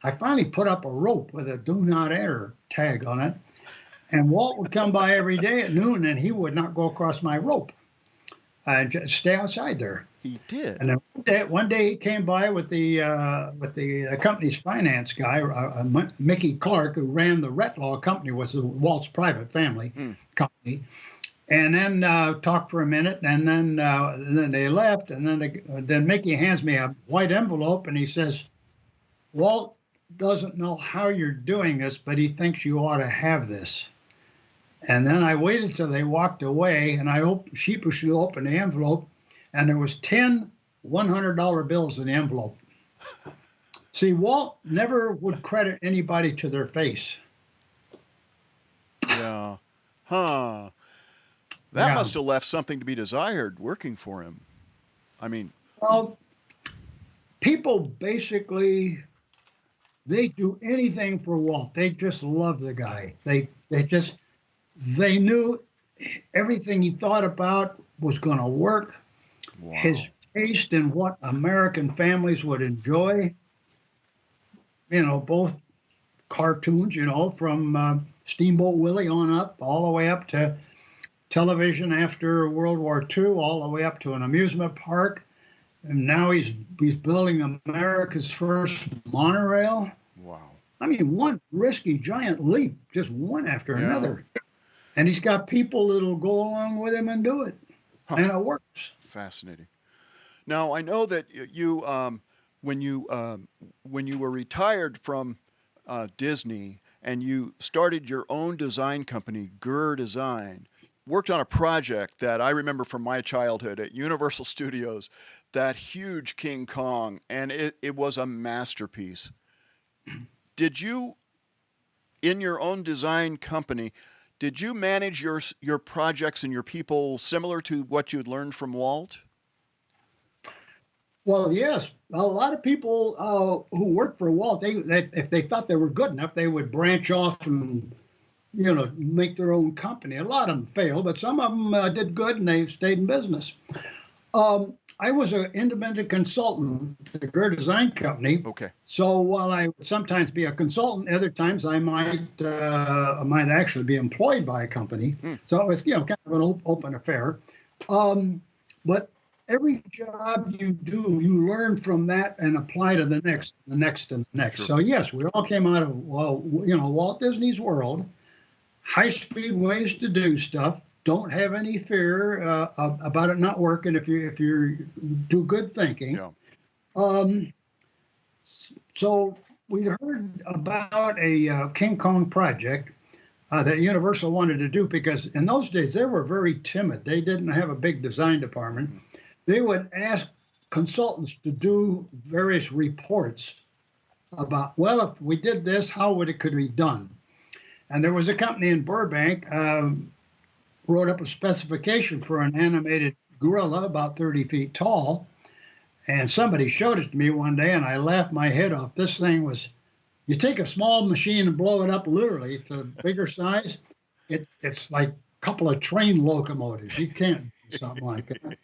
I finally put up a rope with a do not enter tag on it. And Walt would come by every day at noon and he would not go across my rope. I'd just stay outside there. He did. And then one day he came by with the company's finance guy, Mickey Clark, who ran the Retlaw company, was Walt's private family company, and then talked for a minute, and then they left, and then Mickey hands me a white envelope, and he says, "Walt doesn't know how you're doing this, but he thinks you ought to have this." And then I waited till they walked away, and I sheepishly opened the envelope, and there was 10 $100 bills in the envelope. See, Walt never would credit anybody to their face. Yeah. Huh. That Yeah. must have left something to be desired working for him. I mean, Well, people basically, they do anything for Walt. They just love the guy. They knew everything he thought about was going to work. wow. His taste in what American families would enjoy, both cartoons, from Steamboat Willie on up, all the way up to television after World War II, all the way up to an amusement park. And now he's building America's first monorail. Wow. I mean, one risky giant leap, just one after Yeah. another. And he's got people that'll go along with him and do it. Huh. And it works. Fascinating. Now I know that you, when you were retired from Disney and you started your own design company, Gurr Design, worked on a project that I remember from my childhood at Universal Studios, that huge King Kong, and it was a masterpiece. Did you, in your own design company, did you manage your projects and your people similar to what you'd learned from Walt? Well, yes, a lot of people who work for Walt, they if they thought they were good enough, they would branch off and make their own company. A lot of them failed, but some of them did good and they stayed in business. I was an independent consultant at the Gurr Design Company. Okay. So while I would sometimes be a consultant, other times I might actually be employed by a company. So it was kind of an open affair. But every job you do, you learn from that and apply to the next, and the next. Sure. So yes, we all came out of Walt Disney's world. High-speed ways to do stuff. Don't have any fear about it not working if you do good thinking. Yeah. So we heard about a King Kong project that Universal wanted to do, because in those days they were very timid. They didn't have a big design department. They would ask consultants to do various reports about, well, if we did this, how could be done? And there was a company in Burbank wrote up a specification for an animated gorilla about 30 feet tall. And somebody showed it to me one day, and I laughed my head off. This thing was, you take a small machine and blow it up literally to a bigger size. It's like a couple of train locomotives. You can't do something like that.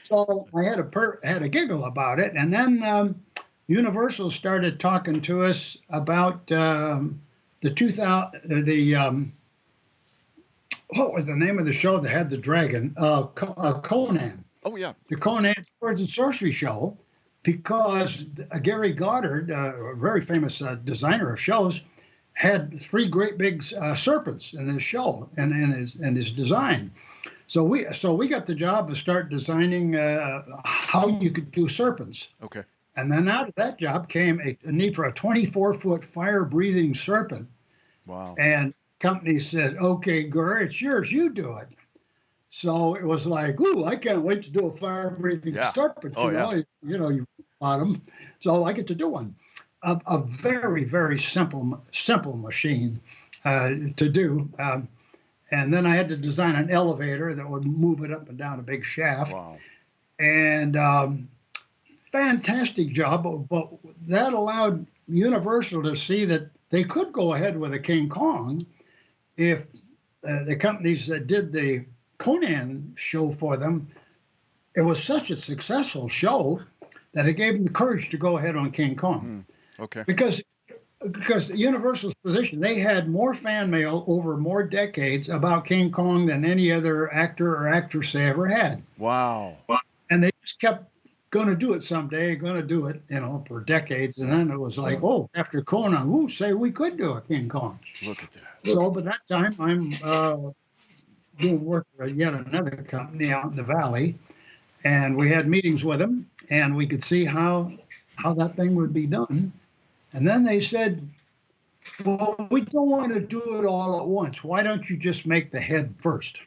So I had a giggle about it. And then Universal started talking to us about what was the name of the show that had the dragon? Conan. Oh, yeah. The Conan Swords and Sorcery show, because Gary Goddard, a very famous designer of shows, had 3 great big serpents in his show and his design. So we got the job to start designing how you could do serpents. Okay. And then out of that job came a need for a 24-foot fire-breathing serpent. Wow. And company said, okay, Gurr, it's yours, you do it. So it was like, ooh, I can't wait to do a fire-breathing serpent. You bought them. So I get to do one. A very, very simple machine to do. And then I had to design an elevator that would move it up and down a big shaft. Wow. And fantastic job, but that allowed Universal to see that they could go ahead with a King Kong if the companies that did the Conan show for them, it was such a successful show that it gave them the courage to go ahead on King Kong. Okay. Because Universal's position, they had more fan mail over more decades about King Kong than any other actor or actress they ever had. Wow. And they just kept going to do it someday, going to do it, for decades. And then it was like, oh, after Conan, say we could do a King Kong. Look at that. So by that time, I'm doing work for yet another company out in the valley. And we had meetings with them, and we could see how that thing would be done. And then they said, well, we don't want to do it all at once. Why don't you just make the head first?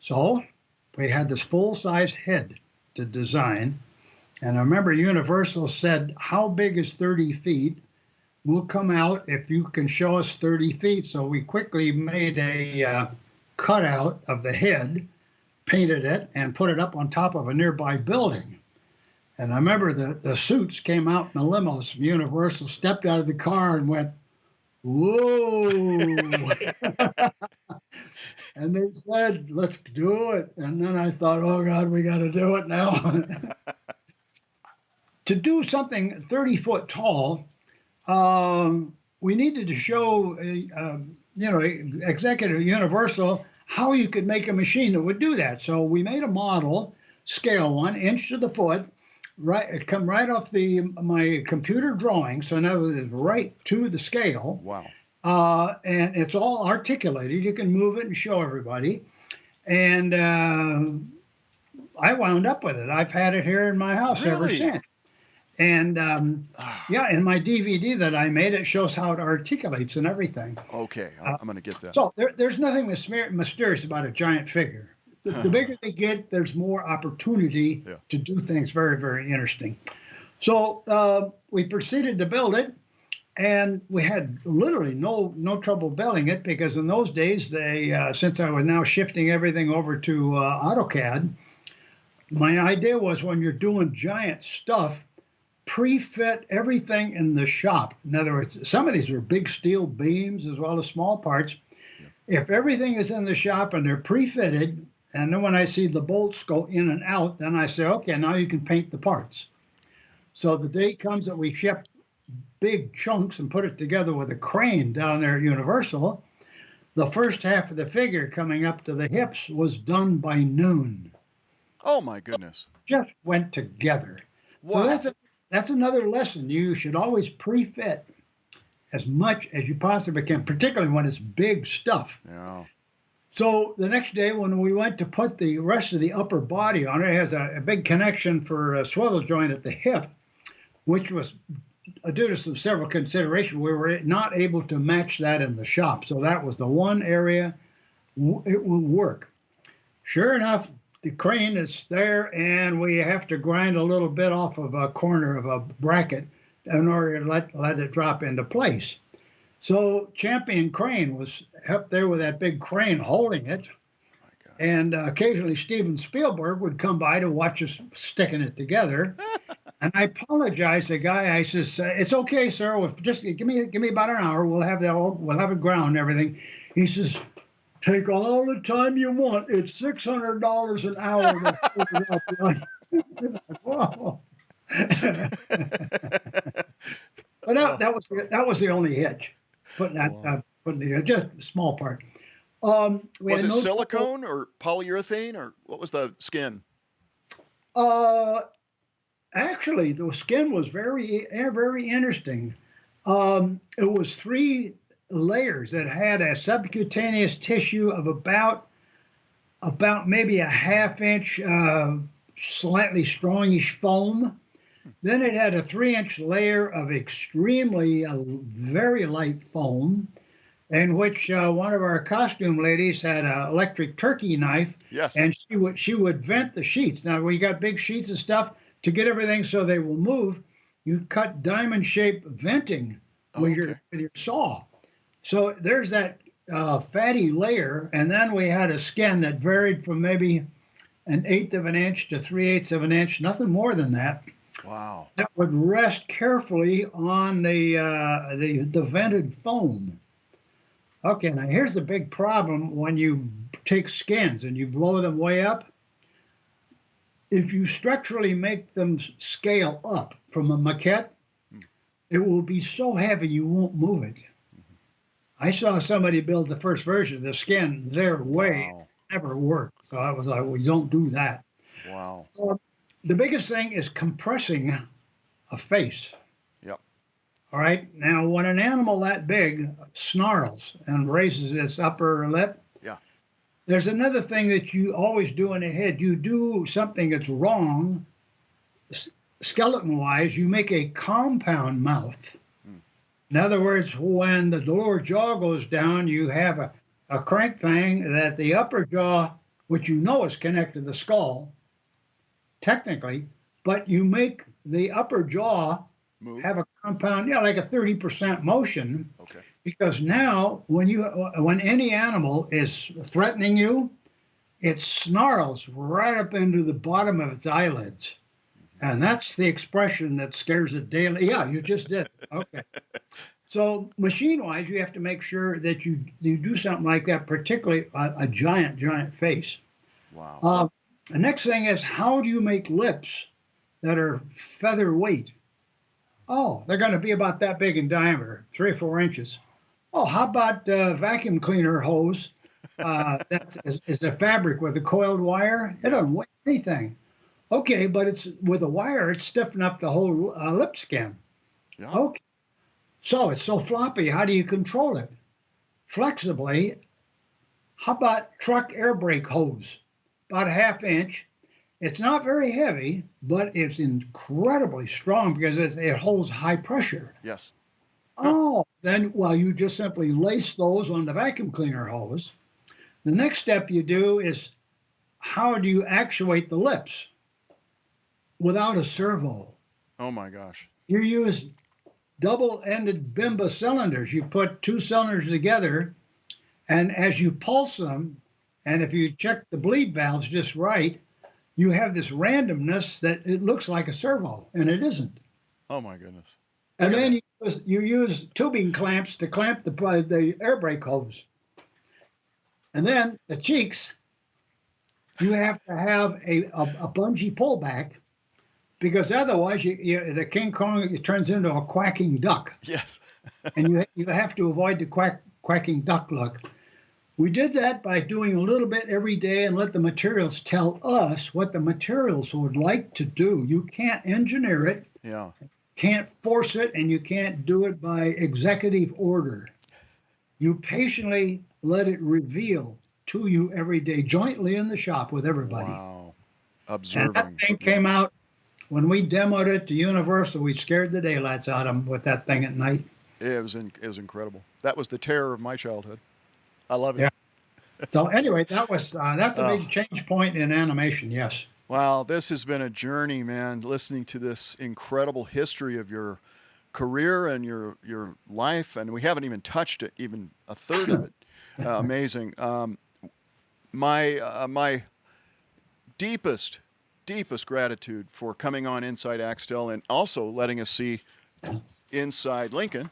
So we had this full-size head to design. And I remember Universal said, how big is 30 feet? We'll come out if you can show us 30 feet. So we quickly made a cutout of the head, painted it, and put it up on top of a nearby building. And I remember the suits came out in the limos from Universal, stepped out of the car and went, whoa. And they said, let's do it. And then I thought, oh, God, we got to do it now. To do something 30 foot tall, we needed to show, Executive Universal how you could make a machine that would do that. So we made a model, scale 1 inch to the foot, it come right off my computer drawing. So now it's right to the scale. Wow. And it's all articulated. You can move it and show everybody. And I wound up with it. I've had it here in my house ever since. And in my DVD that I made, it shows how it articulates and everything. Okay, I'm going to get that. So there's nothing mysterious about a giant figure. The bigger they get, there's more opportunity to do things very, very interesting. So we proceeded to build it, and we had literally no trouble building it, because in those days, since I was now shifting everything over to AutoCAD, my idea was when you're doing giant stuff, pre-fit everything in the shop. In other words, some of these are big steel beams as well as small parts. If everything is in the shop and they're pre-fitted, and then when I see the bolts go in and out, then I say, okay, now you can paint the parts. So the day comes that we ship big chunks and put it together with a crane down there at Universal. The first half of the figure coming up to the hips was done by noon. Oh my goodness. Just went together. Wow. So that's another lesson. You should always pre-fit as much as you possibly can, particularly when it's big stuff. Yeah. So the next day when we went to put the rest of the upper body on it, has a big connection for a swivel joint at the hip, which was due to several considerations. We were not able to match that in the shop. So that was the one area it will work. Sure enough, the crane is there, and we have to grind a little bit off of a corner of a bracket in order to let it drop into place. So Champion Crane was up there with that big crane holding it. And occasionally Steven Spielberg would come by to watch us sticking it together. And I apologized to the guy. I says, "It's okay, sir. Just give me about an hour. We'll have it ground and everything." He says, "Take all the time you want. It's $600 an hour." Whoa. But that was the only hitch. Putting just a small part. Was it silicone or polyurethane, or what was the skin? Actually, the skin was very interesting. It was 3 layers that had a subcutaneous tissue of about maybe a ½ inch slightly strongish foam. Then it had a 3-inch layer of extremely very light foam, in which one of our costume ladies had an electric turkey knife. Yes. And she would vent the sheets. Now, when you got big sheets of stuff, to get everything so they will move, you cut diamond-shaped venting with your saw. So there's that fatty layer, and then we had a skin that varied from maybe 1/8 of an inch to 3/8 of an inch, nothing more than that. Wow. That would rest carefully on the vented foam. Okay, now here's the big problem when you take skins and you blow them way up. If you structurally make them scale up from a maquette, it will be so heavy you won't move it. I saw somebody build the first version of the skin their way. Wow. Never worked. So I was like, well, you don't do that. Wow. The biggest thing is compressing a face. Yep. All right. Now, when an animal that big snarls and raises its upper lip, there's another thing that you always do in the head. You do something that's wrong, skeleton-wise, you make a compound mouth. In other words, when the lower jaw goes down, you have a crank thing that the upper jaw, which you know is connected to the skull, technically, but you make the upper jaw have a compound, like a 30% motion. Okay. Because now, when any animal is threatening you, it snarls right up into the bottom of its eyelids. And that's the expression that scares it daily. Yeah, you just did. Okay. So machine-wise, you have to make sure that you do something like that, particularly a giant face. Wow. The next thing is, how do you make lips that are featherweight? Oh, they're going to be about that big in diameter, 3 or 4 inches. Oh, how about a vacuum cleaner hose that is a fabric with a coiled wire? It doesn't weigh anything. Okay, but it's with a wire, it's stiff enough to hold lip skin. Yeah. Okay. So it's so floppy, how do you control it? Flexibly, how about truck air brake hose? About a ½ inch. It's not very heavy, but it's incredibly strong because it holds high pressure. Yes. Oh, then, you just simply lace those on the vacuum cleaner hose. The next step you do is, how do you actuate the lips without a servo? Oh my gosh. You use double-ended Bimba cylinders. You put 2 cylinders together, and as you pulse them, and if you check the bleed valves just right, you have this randomness that it looks like a servo, and it isn't. Oh my goodness. And then you use tubing clamps to clamp the air brake hose. And then the cheeks, you have to have a bungee pullback, because otherwise the King Kong turns into a quacking duck. Yes. And you have to avoid the quacking duck look. We did that by doing a little bit every day and let the materials tell us what the materials would like to do. You can't engineer it. Yeah. Can't force it, and you can't do it by executive order. You patiently let it reveal to you every day, jointly in the shop with everybody. Wow. Observing. And that thing came out, when we demoed it to Universal, we scared the daylights out of them with that thing at night. It was incredible. That was the terror of my childhood. I love it. Yeah. So anyway, that's a big change point in animation, yes. Wow, this has been a journey, man, listening to this incredible history of your career and your life, and we haven't even touched it, even a third of it. Amazing. My deepest gratitude for coming on Inside Axtell and also letting us see Inside Lincoln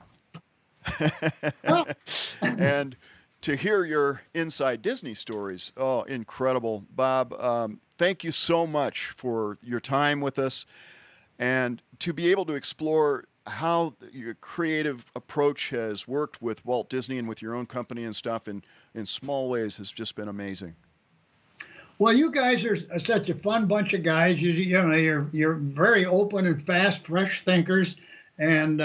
and to hear your Inside Disney stories. Oh, incredible. Bob, thank you so much for your time with us and to be able to explore how your creative approach has worked with Walt Disney and with your own company and stuff in small ways has just been amazing. Well, you guys are such a fun bunch of guys. You're very open and fast, fresh thinkers, and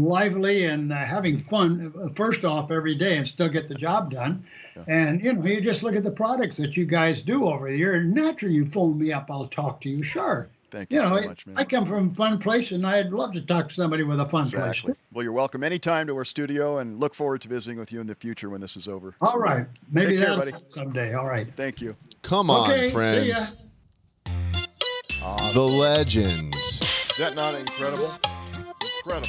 lively and having fun. First off, every day, and still get the job done. Yeah. And you just look at the products that you guys do over here. And naturally, you phone me up, I'll talk to you. Sure. Thank you so much, man. I come from a fun place, and I'd love to talk to somebody with a fun place. Well, you're welcome anytime to our studio, and look forward to visiting with you in the future when this is over. All right. Maybe that'll happen someday. All right. Thank you. Come on, Okay, friends. Awesome. The legend. Is that not incredible? Incredible.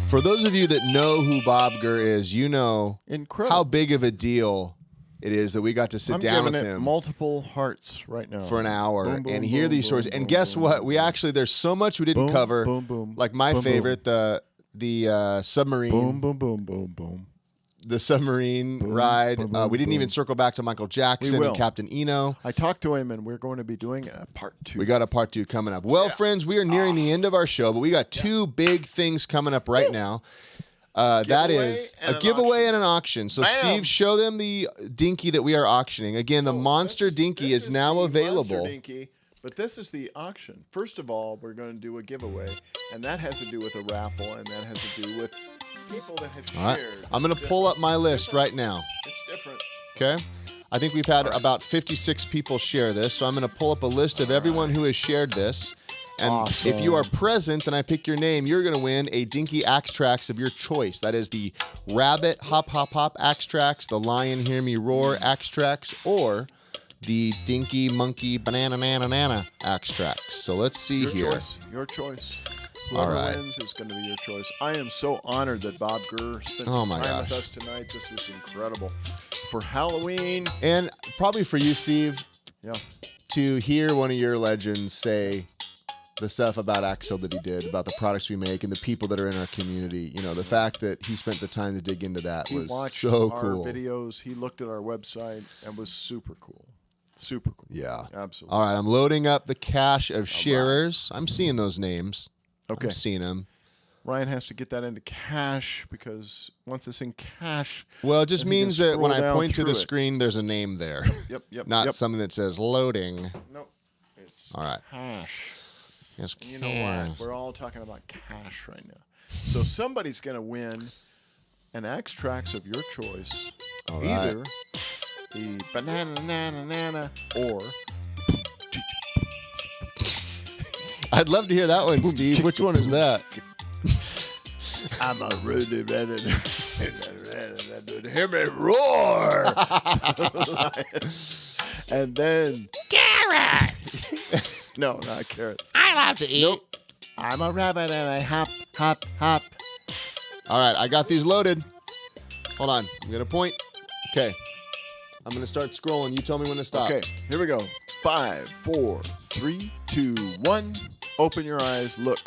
For those of you that know who Bob Gurr is, you know how big of a deal it is that we got to sit down with him multiple hearts right now for an hour boom, boom, and hear boom, these stories. boom, And boom, guess boom, what? boom, We actually, there's so much we didn't cover. Boom, boom. Like my Boom, favorite, the submarine. Boom, boom, boom, boom, boom. The submarine ride. boom, boom, We didn't even boom. circle back to Michael Jackson will. and Captain Eno. I talked to him, and we're going to be doing a part 2. We got a part 2 coming up. Well, friends, we are nearing the end of our show, but we got 2 big things coming up right now. That is a giveaway and an auction. So, Bam. Steve, show them the Dinky that we are auctioning. Again, the Monster Dinky is now available. Monster Dinky, but this is the auction. First of all, we're going to do a giveaway, and that has to do with a raffle, and that has to do with people that have All right. shared. I'm going to pull up my list right now. It's different. Okay? I think we've had about 56 people share this, so I'm going to pull up a list of everyone who has shared this. And Awesome. if you are present and I pick your name, you're going to win a Dinky Axtrax of your choice. That is the Rabbit Hop Hop Hop Axtrax, the Lion Hear Me Roar Axtrax, or the Dinky Monkey Banana Nana Nana Axtrax. So let's see here. Your choice. All Whoever right. wins is going to be your choice. I am so honored that Bob Gurr spent Oh some my time gosh. with us tonight. This was incredible. For Halloween, And probably for you, Steve, yeah. to hear one of your legends say the stuff about Axtell that he did, about the products we make and the people that are in our community. You know, the fact that he spent the time to dig into that He was watched so our cool. videos. He looked at our website and was super cool. Super cool. Yeah. Absolutely. All right, I'm loading up the cache of sharers. I'm seeing those names. Okay. I'm seeing them. Ryan has to get that into cache because once it's in cache, Well, it just then he can means that when scroll I down point to the through it. screen, there's a name there, Yep. not yep. something that says loading. Nope. It's All right. cache. Yes, You know what? We're all talking about cash right now. So somebody's going to win an Axtrax of your choice. All right. Either the banana nana nana or I'd love to hear that one, Steve. Which one is that? I'm a really ready to hear me roar. And then carrots. No, not carrots. I love to eat. Nope. I'm a rabbit and I hop, hop, hop. All right, I got these loaded. Hold on. I'm going to point. Okay. I'm going to start scrolling. You tell me when to stop. Okay, here we go. 5, 4, 3, 2, 1. Open your eyes. Look.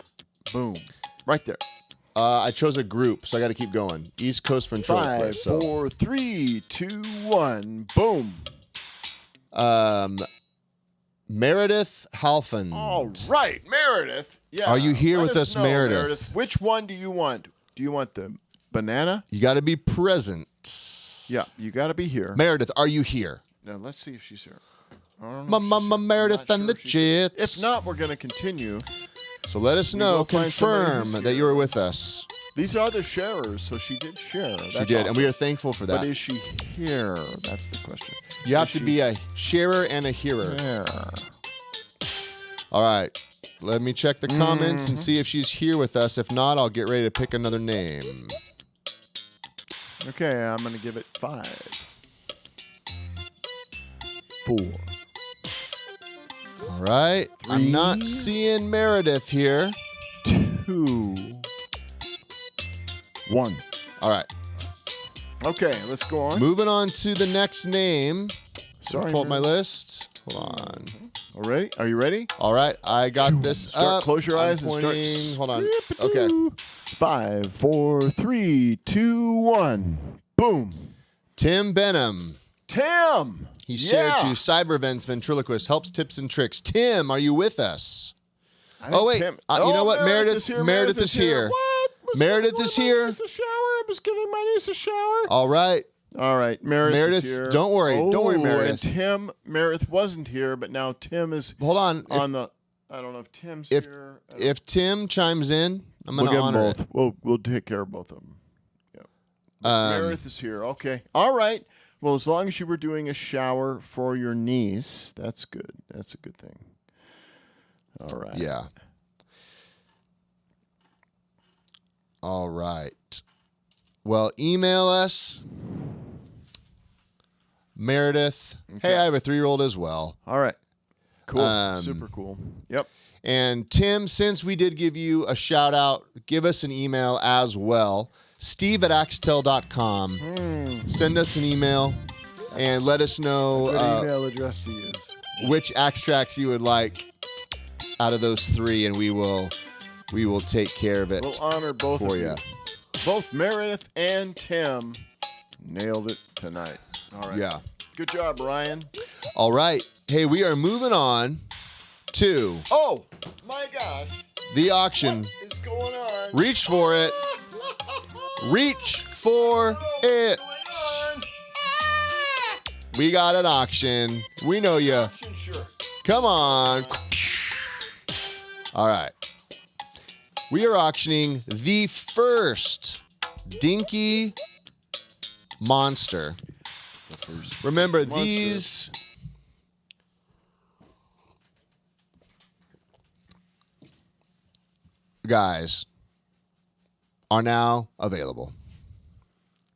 Boom. Right there. I chose a group, so I got to keep going. East Coast ventriloquist. 5, 4, 3, 2, 1. Boom. Meredith Halfand. All right, Meredith. Yeah. Are you here Let with us, know, Meredith? Which one do you want? Do you want the banana? You got to be present. Yeah, you got to be here. Meredith, are you here? Now let's see if she's here. I don't know if she's here. I'm Meredith not and the sure if she's here. Chits. If not, we're going to continue. So let us We know, will find somebody confirm who's that here. you were with us. These are the sharers, so she did share. She That's did, and we awesome. are thankful for that. But is she here? That's the question. You have Is to she be a sharer and a hearer. here? All right. Let me check the comments Mm-hmm. and see if she's here with us. If not, I'll get ready to pick another name. Okay, I'm going to give it 5, 4. All right. I'm not 3. seeing Meredith here. 2, 1. All right. Okay, let's go on. Moving on to the next name. Sorry. Pull up my Meredith. list. Hold on. All ready? Are you ready? All right. I got this Start. up. Close your I'm eyes and start. pointing. Hold on. Okay. 5, 4, 3, 2, 1. Boom. Tim Benham. Tim. He shared Yeah. to Cybervents ventriloquist helps tips and tricks. Tim, are you with us? I Oh, think wait. Tim- You know what? Meredith is here. Meredith is here. What? Meredith is here. My niece a shower. I was giving my niece a shower. All right. All right, Meredith. Meredith, is here. don't worry. Don't worry, Meredith. And Meredith wasn't here, but now Tim is Hold on. on the. I don't know if Tim's if- here. If Tim chimes in, I'm we'll going to give them honor both. it. We'll take care of both of them. Yep. Um, Meredith is here. Okay. All right. Well, as long as you were doing a shower for your niece, that's good. That's a good thing. All right. Yeah. All right. Well, email us, Meredith. Okay. Hey, I have a 3-year-old as well. All right. Cool. Um, Super cool. Yep. And Tim, since we did give you a shout out, give us an email as well. Steve@axtell.com. Send us an email and let us Good know email address to use. which extracts you would like out of those 3, and we will take care of it We'll honor both for of you. Both Meredith and Tim nailed it tonight. All right. Yeah. Good job, Ryan. All right. Hey, we are moving on to Oh, my gosh. the auction. What is going on? Reach for it. Reach for it. We got an auction. We know you. Sure. Come on. All right. We are auctioning the first Dinky monster. Remember, monster. these guys are now available.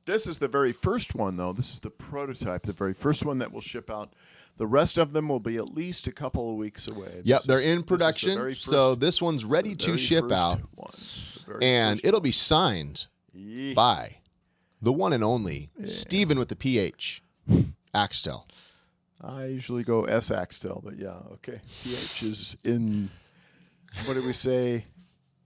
This is the very first one, though. This is the prototype, the very first one that will ship out. The rest of them will be at least a couple of weeks away. Yep, This they're is- in this is the production, very first- so this one's ready the to very ship first out, one. The very and first it'll one. be signed Yeah. by the one and only Stephen with the PH, Axtell. I usually go S Axtell, but yeah, okay. PH is in, what did we say?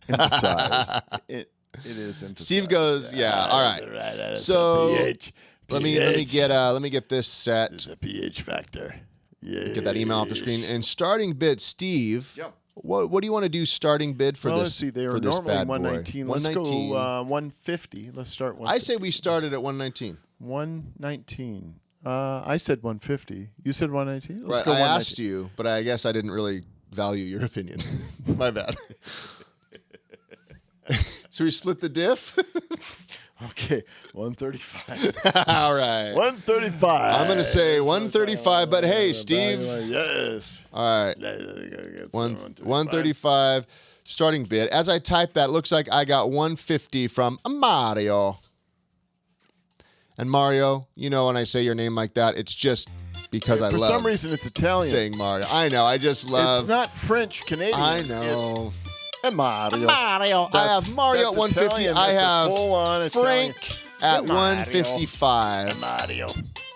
Emphasized. It is emphasized. Steve goes, yeah, all right. That's So, a PH. Let me get this set. There's a PH factor. Yeah. Get that email off the screen. And starting bid, Steve. Yep. What do you want to do starting bid for Well, this? let's see. They for are this normally bad boy? 119. Let's 119. go 150. Let's start 150. I say we started at 119. 119. I said 150. You said 119? Let's Right, go I 119. asked you, but I guess I didn't really value your opinion. My bad. So we split the diff? Okay, 135. All right. 135. I'm going to say 135, but hey, Steve. Yes. All right. 135 starting bid. As I type that, looks like I got 150 from Mario. And Mario, you know when I say your name like that, it's just because I For love some reason, it's Italian. saying Mario. I know. I just love. It's not French Canadian. I know. It's Mario. Mario. I have Mario at that's 150. Italian. I That's a have full-on Frank at Mario. 155. Mario.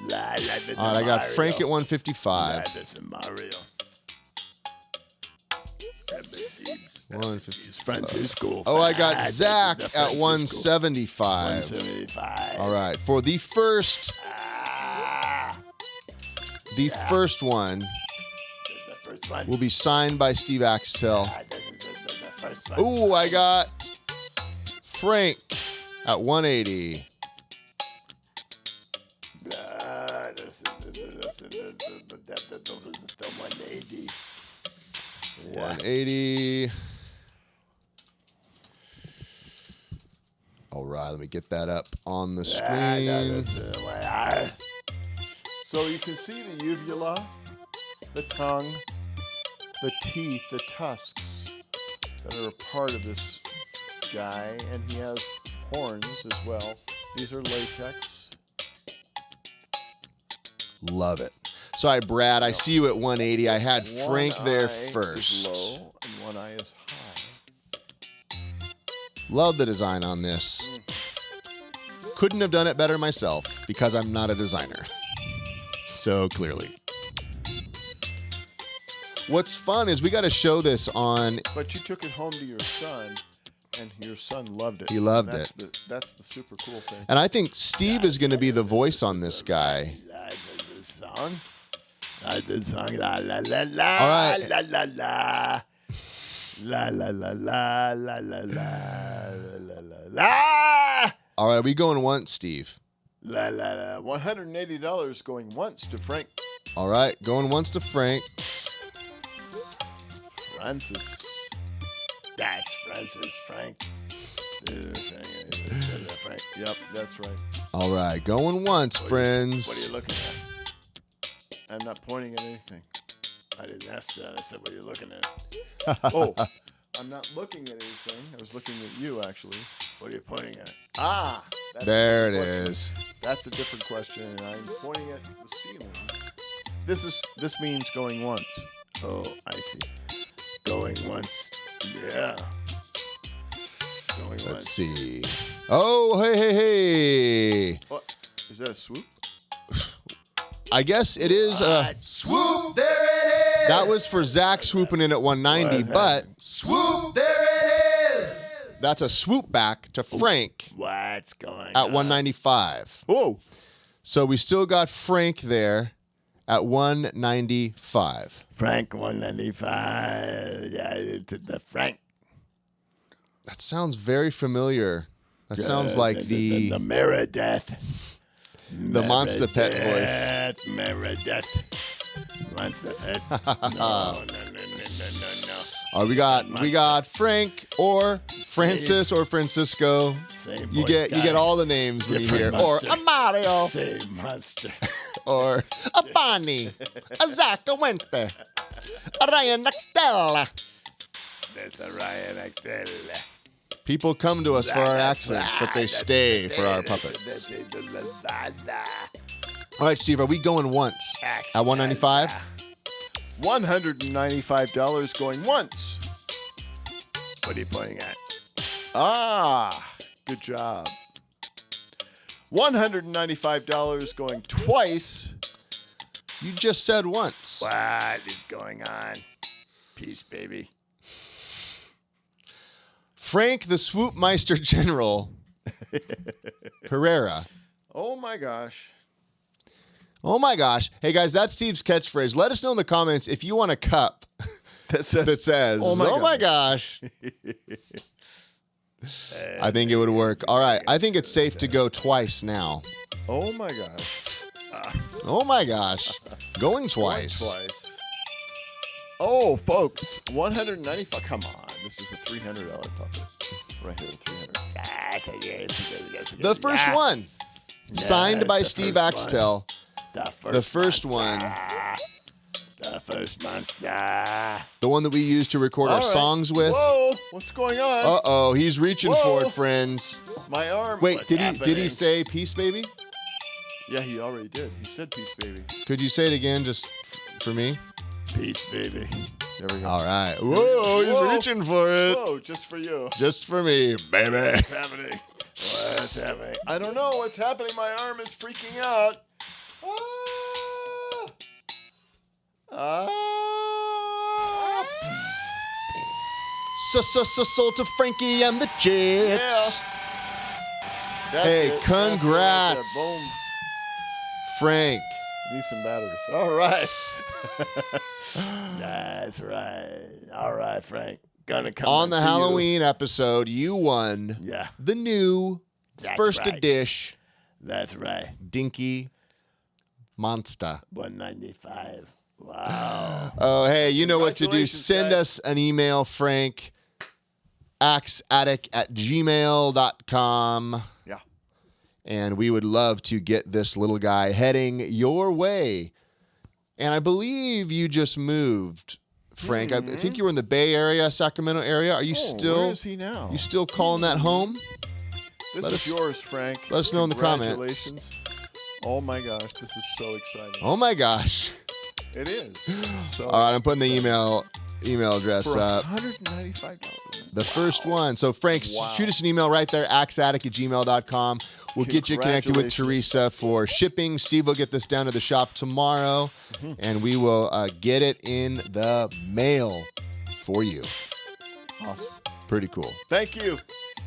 All right, I got Frank at 155. Mario. 155. Francisco. Oh, I got Zach at 175. 175. All right, for the first one The first one. will be signed by Steve Axtell. This is the first one. Ooh, I got Frank at 180. This is the 180. 180. All right, let me get that up on the screen. So you can see the uvula, the tongue, the teeth, the tusks that are a part of this guy, and he has horns as well. These are latex. Love it. Sorry, Brad, I see you at 180. I had Frank One there eye is first. low and one eye is high. Love the design on this. Couldn't have done it better myself because I'm not a designer. So clearly. What's fun is we got to show this on. But you took it home to your son, and your son loved it. He loved That's it. That's the super cool thing. And I think Steve is going to be the voice on this guy. The song. The song. La la la la. All right. La la la. La la la la la la la la la. All right, we going once, Steve. La la la. $180 going once to Frank All right, going once to Frank. Francis. That's Francis Frank. Frank. Yep, that's right. All right, going once, friends. What are you looking at? I'm not pointing at anything. I didn't ask that. I said, what are you looking at? Oh, I'm not looking at anything. I was looking at you, actually. What are you pointing at? Ah! That's There a it different question. is. That's a different question, and I'm pointing at the ceiling. This means going once. Oh, I see. Going once. Yeah. Going Let's once. see. Oh, hey. What? Is that a swoop? I guess it is. Swoop! There it is! That was for Zach swooping in at 190, but Swoop! There it is! that's a swoop back to Frank What's going at 195. Whoa! So we still got Frank there at 195. Frank 195. Yeah, it's the Frank. That sounds very familiar. That sounds like the Meredith. the Monster Pet voice. Meredith. Monster Pet. No. We got Frank or Francis or Francisco. Same You voice get guy. all the names when you Different hear. Or monster. a Mario. Same monster. Or a Bonnie. A Zach, a Winter. A Ryan Axtell. That's a Ryan Axtell. People come to us for our accents, but they stay for our puppets. All right, Steve, are we going once at 195? $195 going once. What are you pointing at? Ah, good job. $195 going twice. You just said once. What is going on? Peace, baby. Frank the Swoopmeister General Pereira. Oh my gosh. Oh my gosh. Hey guys, that's Steve's catchphrase. Let us know in the comments if you want a cup That says, that says, oh my gosh. I think it would work. All right. I think it's safe to go twice now. Oh my gosh. Oh my gosh. Going twice. Twice. Oh, folks, 195. Come on, this is a $300 puppet. Right here, 300. The first one. Signed by Steve Axtell. The first one. The first monster. The one that we use to record our All right. songs with. Whoa, what's going on? Uh-oh, he's reaching for Whoa. it, friends. My arm. Wait, What's did he happening? say peace, baby? Yeah, he already did. He said peace, baby. Could you say it again just for me? Peace, baby. There we go. All right. Whoa, he's Whoa. reaching for it. Whoa, just for you. Just for me, baby. What's happening? What's happening? I don't know what's happening. My arm is freaking out. Sold to Frankie and the Jets. That's Hey, it. That's it right congrats. there. Boom. Frank. Need some batteries. All right. That's right. All right, Frank. Gonna come On and the see you. Halloween episode, you won Yeah, the new That's first right. edition that's right. Dinky Monster. 195. Wow. Oh, hey, you know what to do. Congratulations, Send guys. us an email, Frank. axattic@gmail.com. Yeah. And we would love to get this little guy heading your way. And I believe you just moved, Frank. I think you were in the Bay Area, Sacramento area. Are you still? Where is he now? You still calling that home? This let is us- yours, Frank. let us know in the comments. Congratulations. Oh my gosh, this is so exciting. Oh my gosh! It is. So All right, I'm putting the email address for up. $195. The first one. So, Frank, shoot us an email right there, axattic@gmail.com. We'll get you connected with Congratulations. Teresa for shipping. Steve will get this down to the shop tomorrow, and we will get it in the mail for you. Awesome. Pretty cool. Thank you.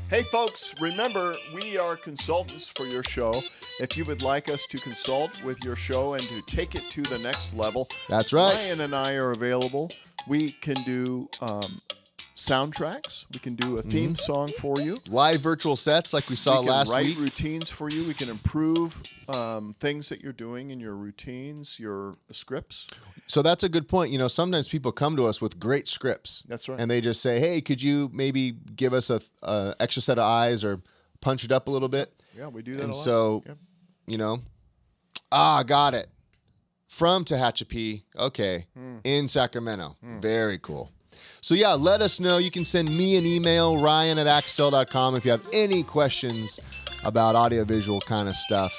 Hey, folks, remember, we are consultants for your show. If you would like us to consult with your show and to take it to the next level, That's right. Ryan and I are available. We can do soundtracks. We can do a theme song for you. Live virtual sets like we saw We can last write week. routines for you. We can improve things that you're doing in your routines, your scripts. So that's a good point. You know, sometimes people come to us with great scripts. That's right. And they just say, hey, could you maybe give us a extra set of eyes or punch it up a little bit? Yeah, we do that And a lot. so, Yep. you know, got it. From Tehachapi, okay, in Sacramento. Very cool. So, yeah, let us know. You can send me an email, ryan@axtell.com, if you have any questions about audiovisual kind of stuff.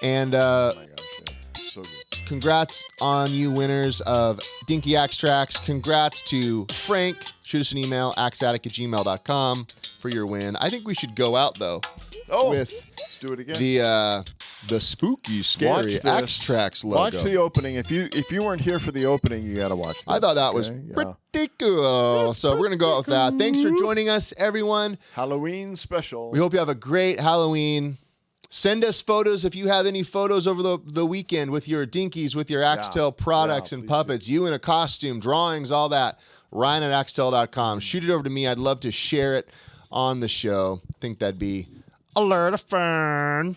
And Oh my gosh, yeah. So good. congrats on you winners of Dinky Axe Tracks. Congrats to Frank. Shoot us an email, axattic@gmail.com for your win. I think we should go out, though, with let's do it again. the spooky, scary Watch Axe this. Tracks logo. Watch the opening. If you weren't here for the opening, you got to watch this. I thought that was okay? Yeah. pretty cool. So we're going to go out with that. Thanks for joining us, everyone. Halloween special. We hope you have a great Halloween. Send us photos if you have any photos over the weekend with your dinkies, with your Axtell products and please puppets, you in a costume, drawings, all that. Ryan@axtell.com. Shoot it over to me. I'd love to share it on the show. I think that'd be a lot of fun.